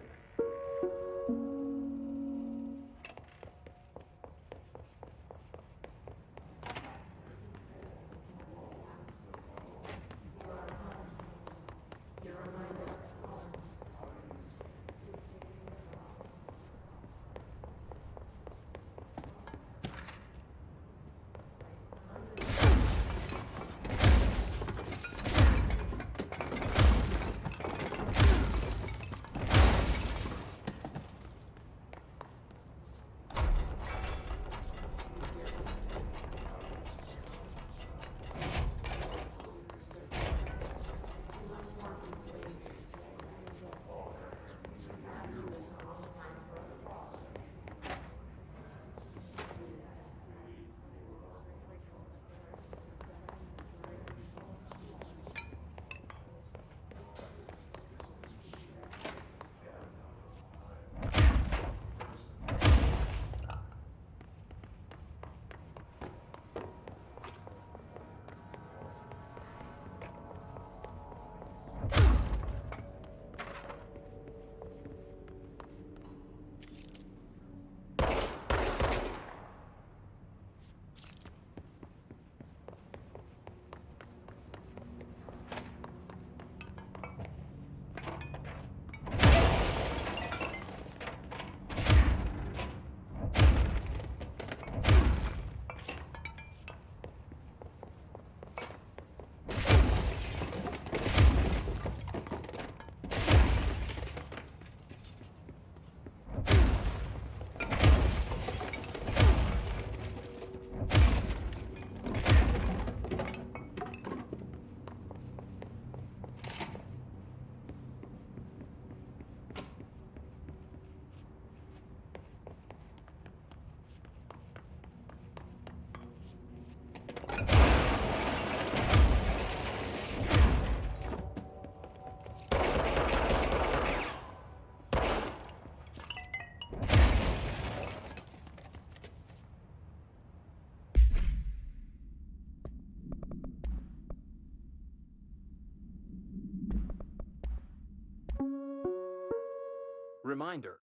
Reminder.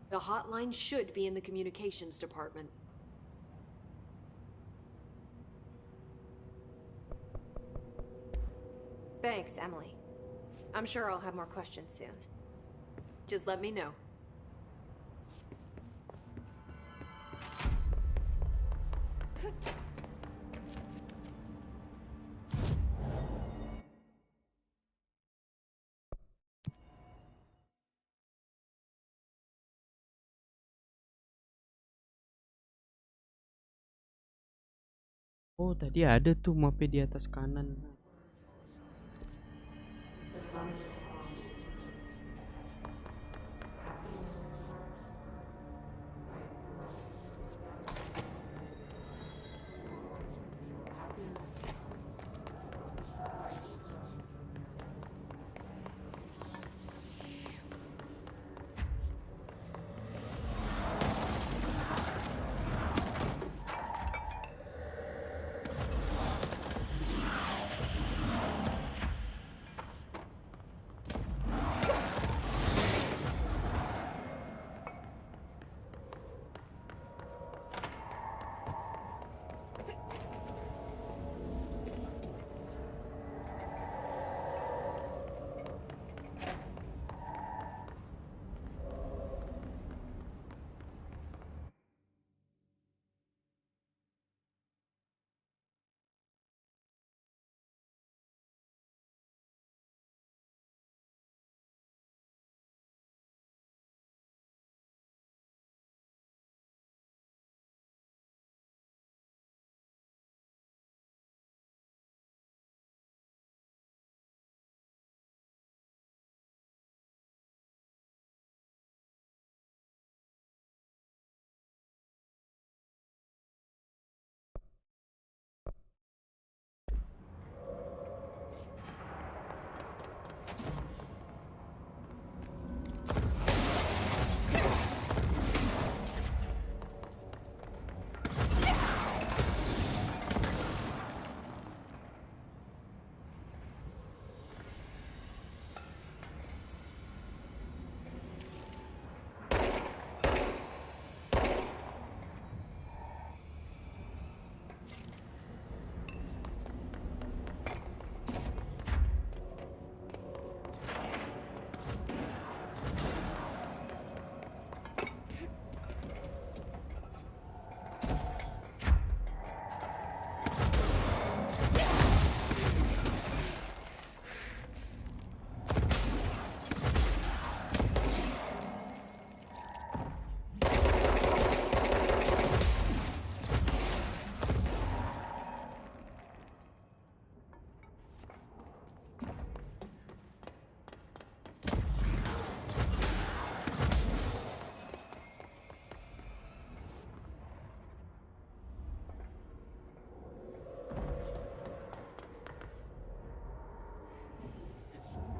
The hotline should be in the communications department. Thanks, Emily. I'm sure I'll have more questions soon. Just let me know. Oh, tadi ada tuh mapnya di atas kanan.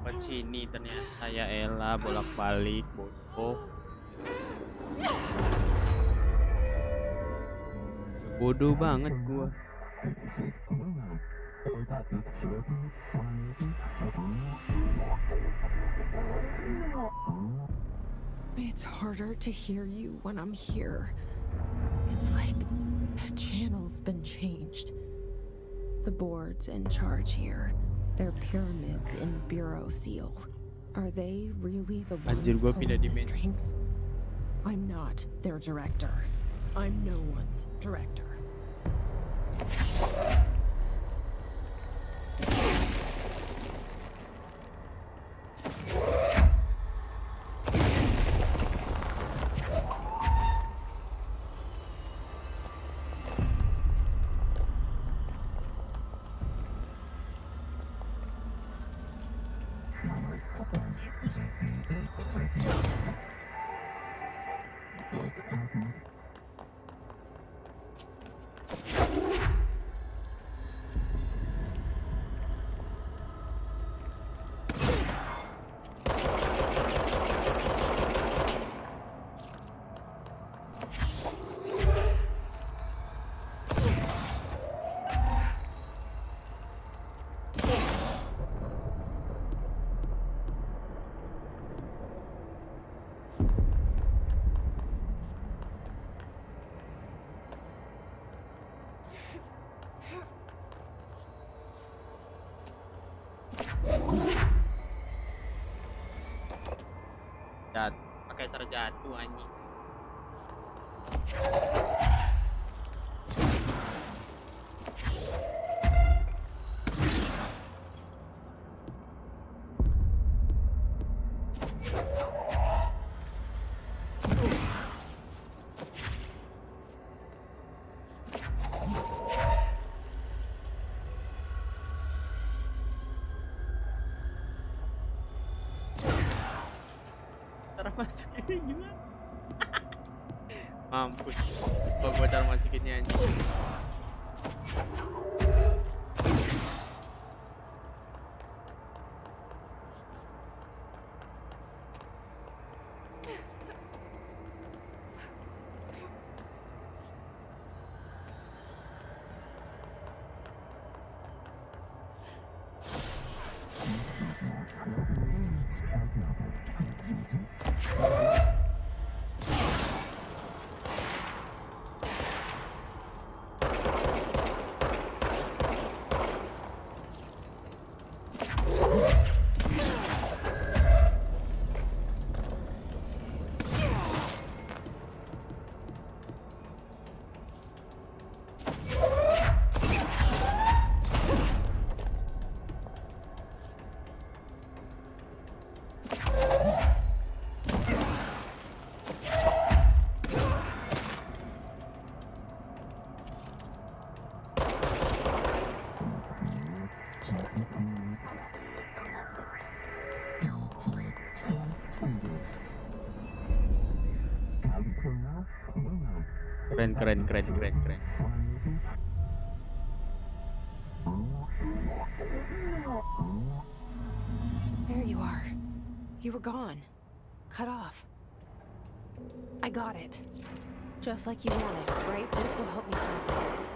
Lewat sini ternyata, ya elah, bolak-balik bodoh. Bodoh banget gua. It's harder to hear you when I'm here. It's like the channel's been changed. The board's in charge here. They're pyramids in Bureau Seal. Are they really the Anjir, ones gua pindah pulling the dimensi. strings? I'm not their director. I'm no one's director. pakai cara jatuh anjing. Cara masukinnya gimana? Mampus. Kok gua cara masukinnya anjing. Keren. There you are. You were gone. Cut off. I got it. Just like you wanted, right? This will help me find this.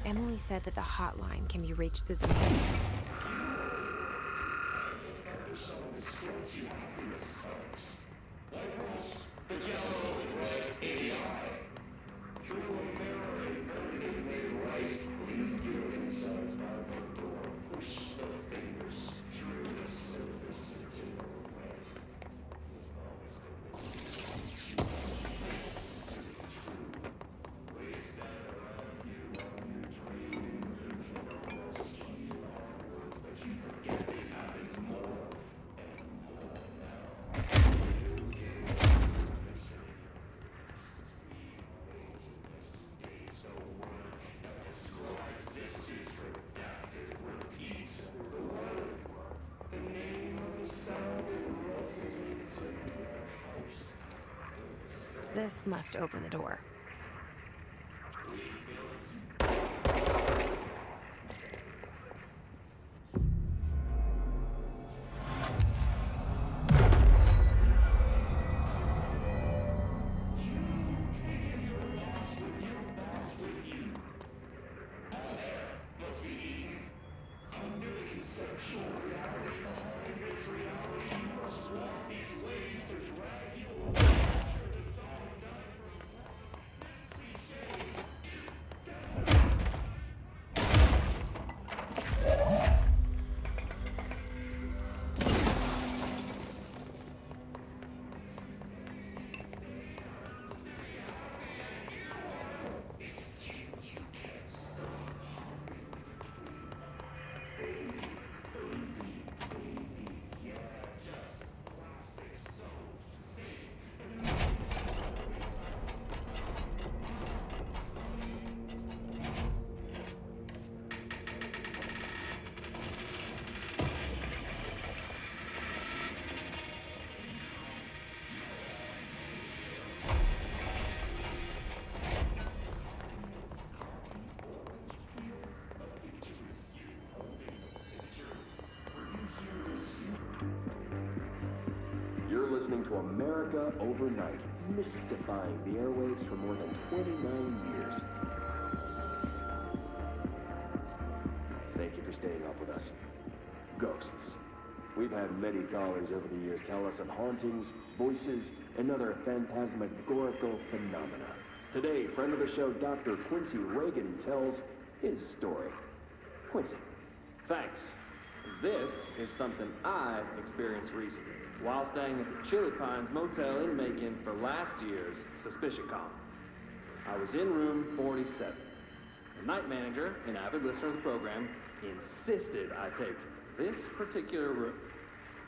Emily said that the hotline can be reached through the mail. This must open the door. You're listening to America Overnight, mystifying the airwaves for more than 29 years. Thank you for staying up with us. Ghosts. We've had many callers over the years tell us of hauntings, voices, and other phantasmagorical phenomena. Today, friend of the show, Dr. Quincy Reagan, tells his story. Quincy, thanks. This is something I experienced recently while staying at the Chili Pines Motel in Macon for last year's Suspicion Con. I was in room 47. The night manager, an avid listener of the program, insisted I take this particular room.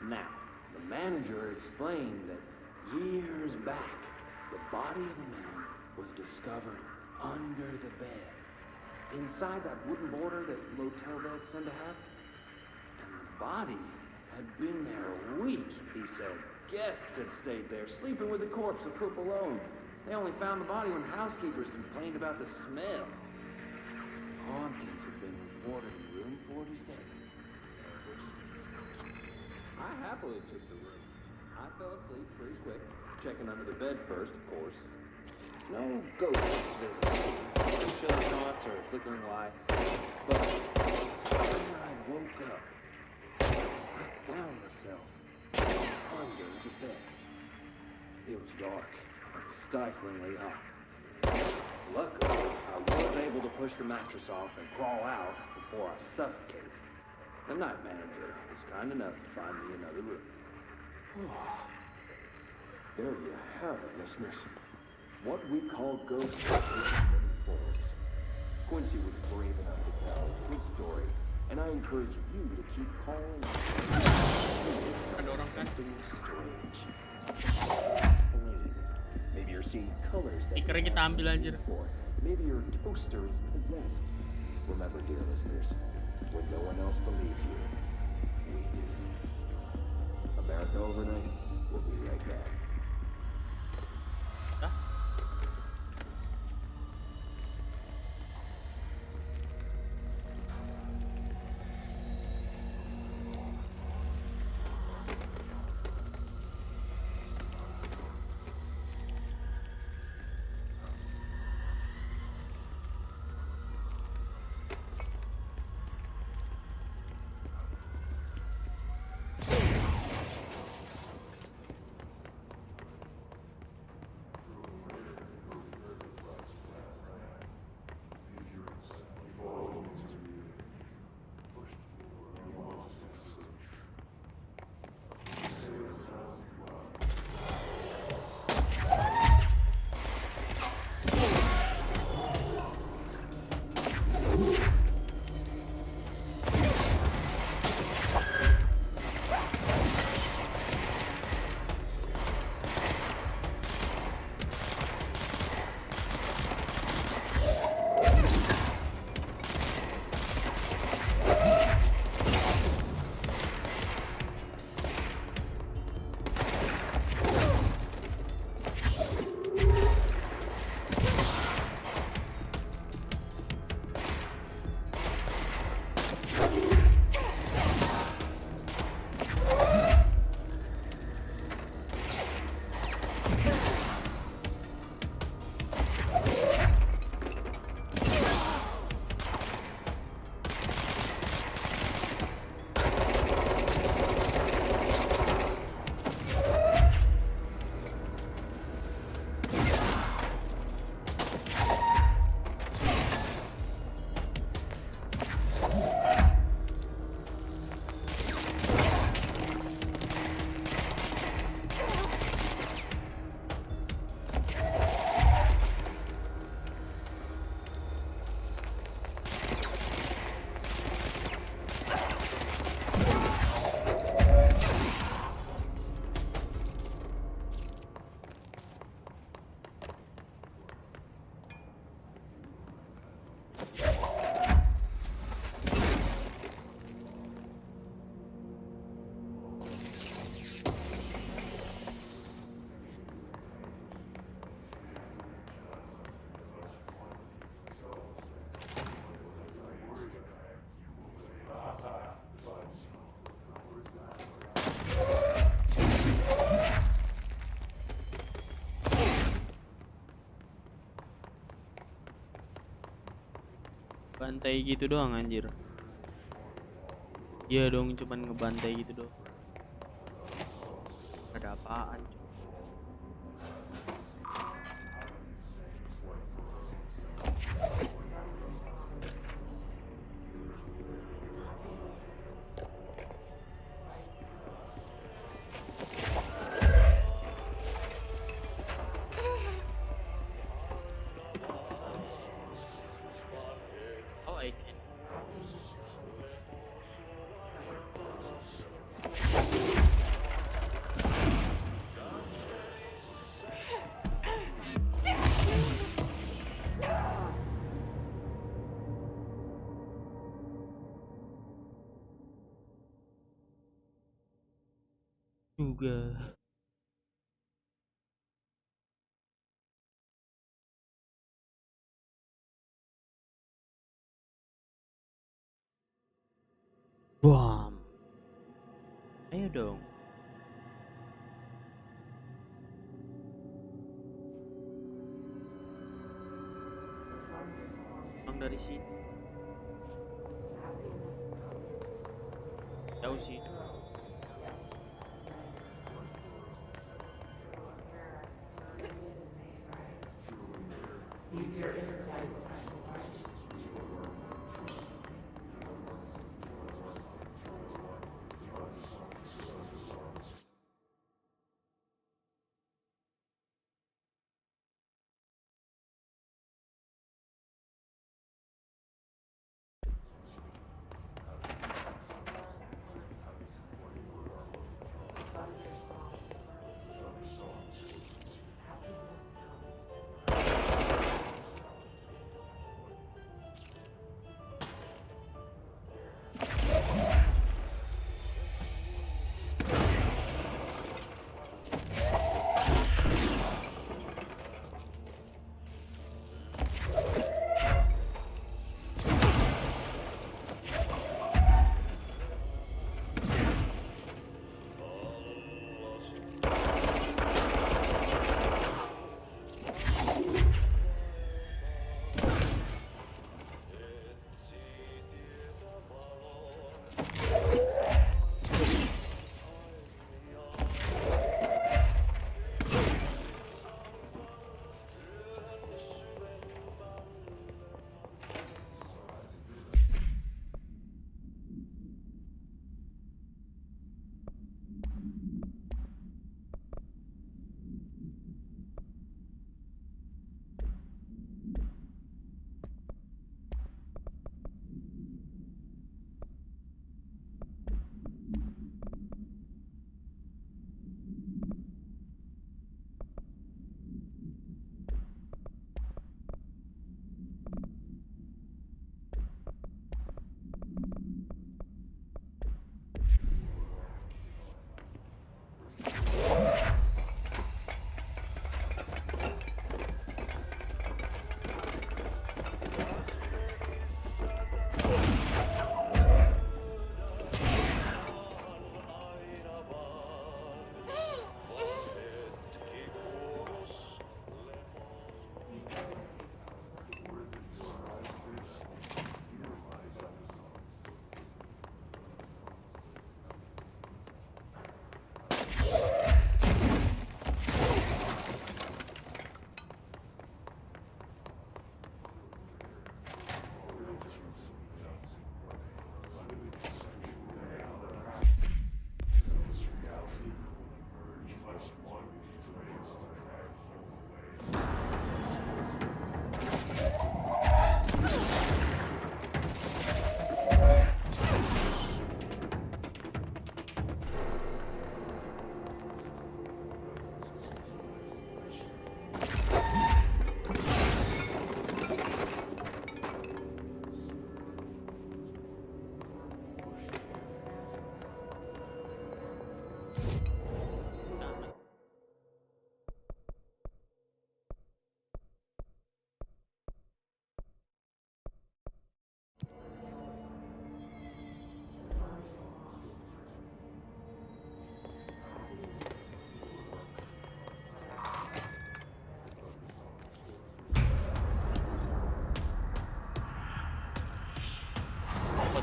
Now, the manager explained that years back, the body of a man was discovered under the bed, inside that wooden border that motel beds tend to have. And the body had been there a week, he said. Guests had stayed there, sleeping with the corpse a foot below. They only found the body when housekeepers complained about the smell. Hauntings have been reported in room 47 ever since. I happily took the room. I fell asleep pretty quick, checking under the bed first, of course. No ghosts visible, no chilling thoughts or flickering lights. But when I woke up, I found myself under the bed. It was dark and stiflingly hot. Luckily, I was able to push the mattress off and crawl out before I suffocated. The night manager was kind enough to find me another room. There you have it, listeners. What we call ghosts take many forms. Quincy was brave enough to tell his story, and I encourage you to keep calling. Something strange. Explain. Maybe you're seeing colors that Ikarnya kita ambil anjir. before. Maybe your toaster is possessed. Remember, dear listeners, when no one else believes you, we do. America Overnight, we'll be right back. Bantai gitu doang anjir. Iya dong, cuman ngebantai gitu doang. Ada apaan, Cok? Oh, I can. Juga. Bom. Ayo dong. Pulang dari sini. Jauh sih.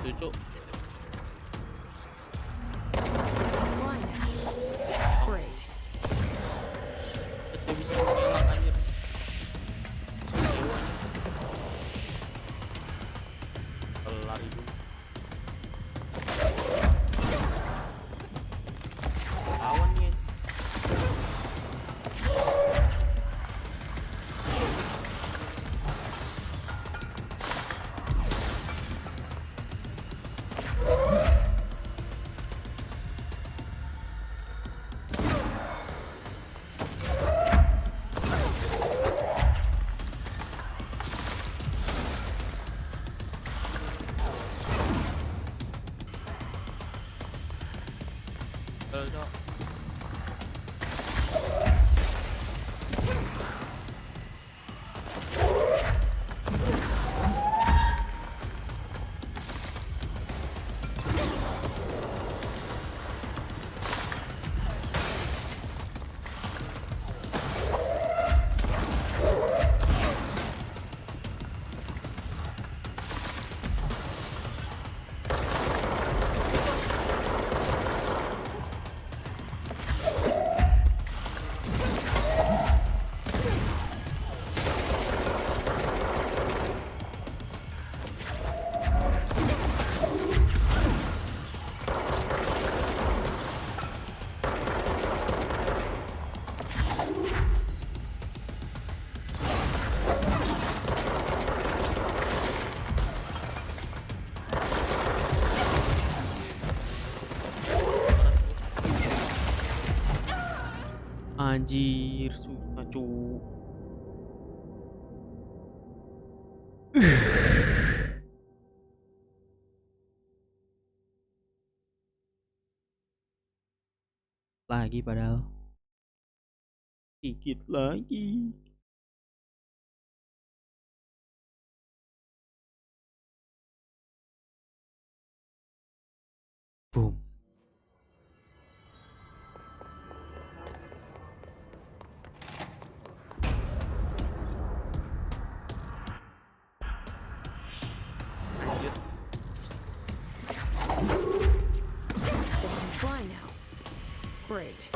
itu, Cuk. Fly now. Great. Dia bisa mengelak anjir. Kelar itu. Lawan nih. Cok. Anjir, susah cu. Lagi padahal. Dikit lagi. Boom. Anjir. They can fly now. Great.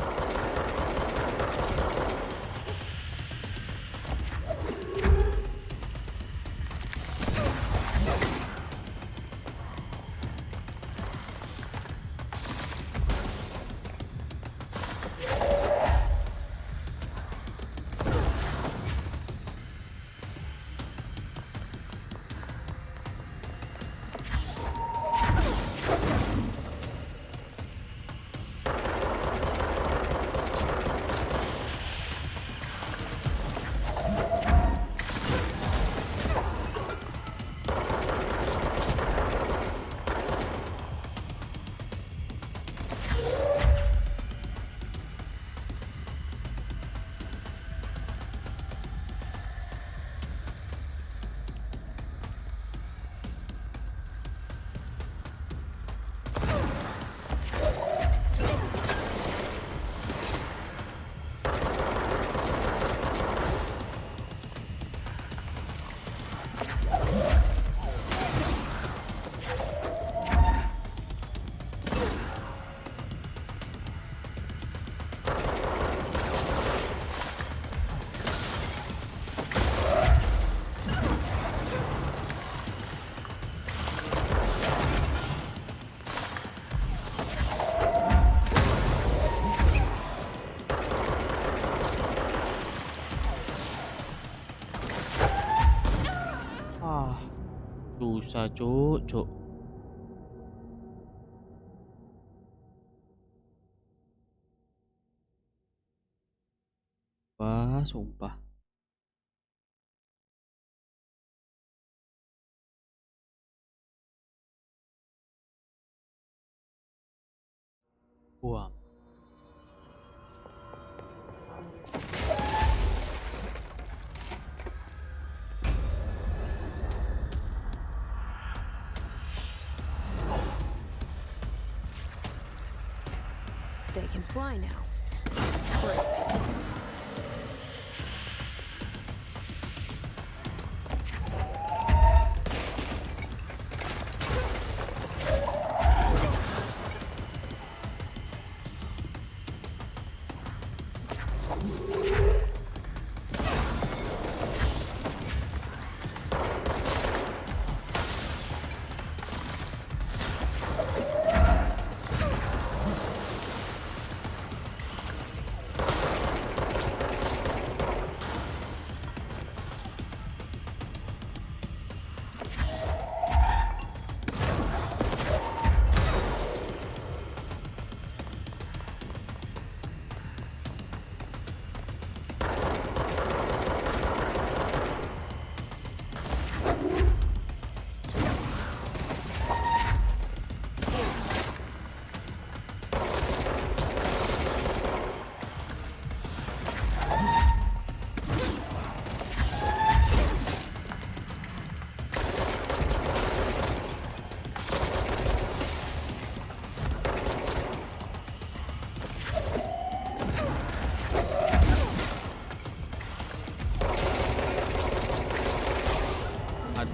Susah cuk, cuk. Wah, sumpah. Buang. They can fly now. Great.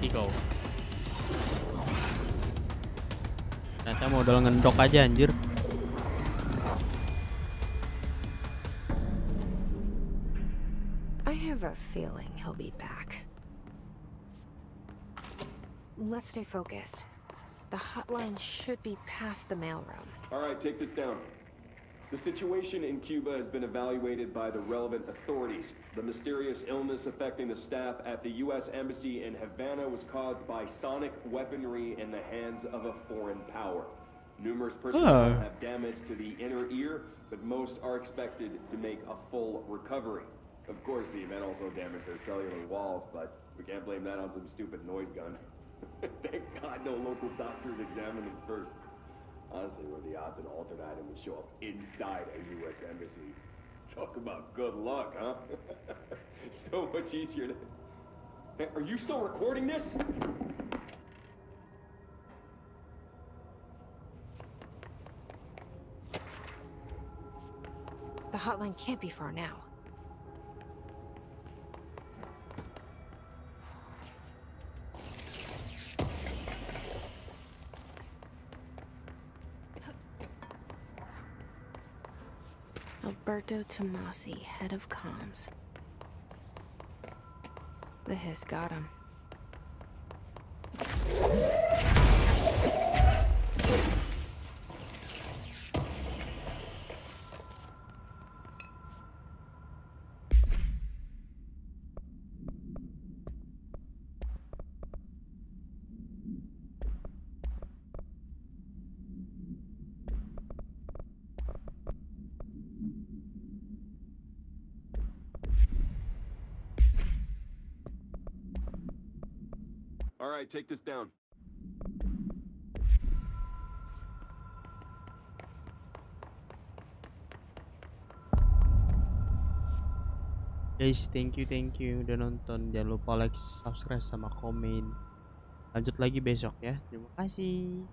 mati kau. Ternyata modal ngendok aja anjir. I have a feeling he'll be back. Let's stay focused. The hotline should be past the mailroom. All right, take this down. The situation in Cuba has been evaluated by the relevant authorities. The mysterious illness affecting the staff at the U.S. Embassy in Havana was caused by sonic weaponry in the hands of a foreign power. Numerous personnel have damage to the inner ear, but most are expected to make a full recovery. Of course, the event also damaged their cellular walls, but we can't blame that on some stupid noise gun. Thank God no local doctors examined them first. Honestly, what are the odds an altered item would show up inside a U.S. embassy? Talk about good luck, huh? So much easier to... Hey, are you still recording this? The hotline can't be far now. Alberto Tomasi, head of comms. The hiss got him. All right, take this down. Guys, thank you udah nonton. Jangan lupa like, subscribe sama komen. Lanjut lagi besok ya. Terima kasih.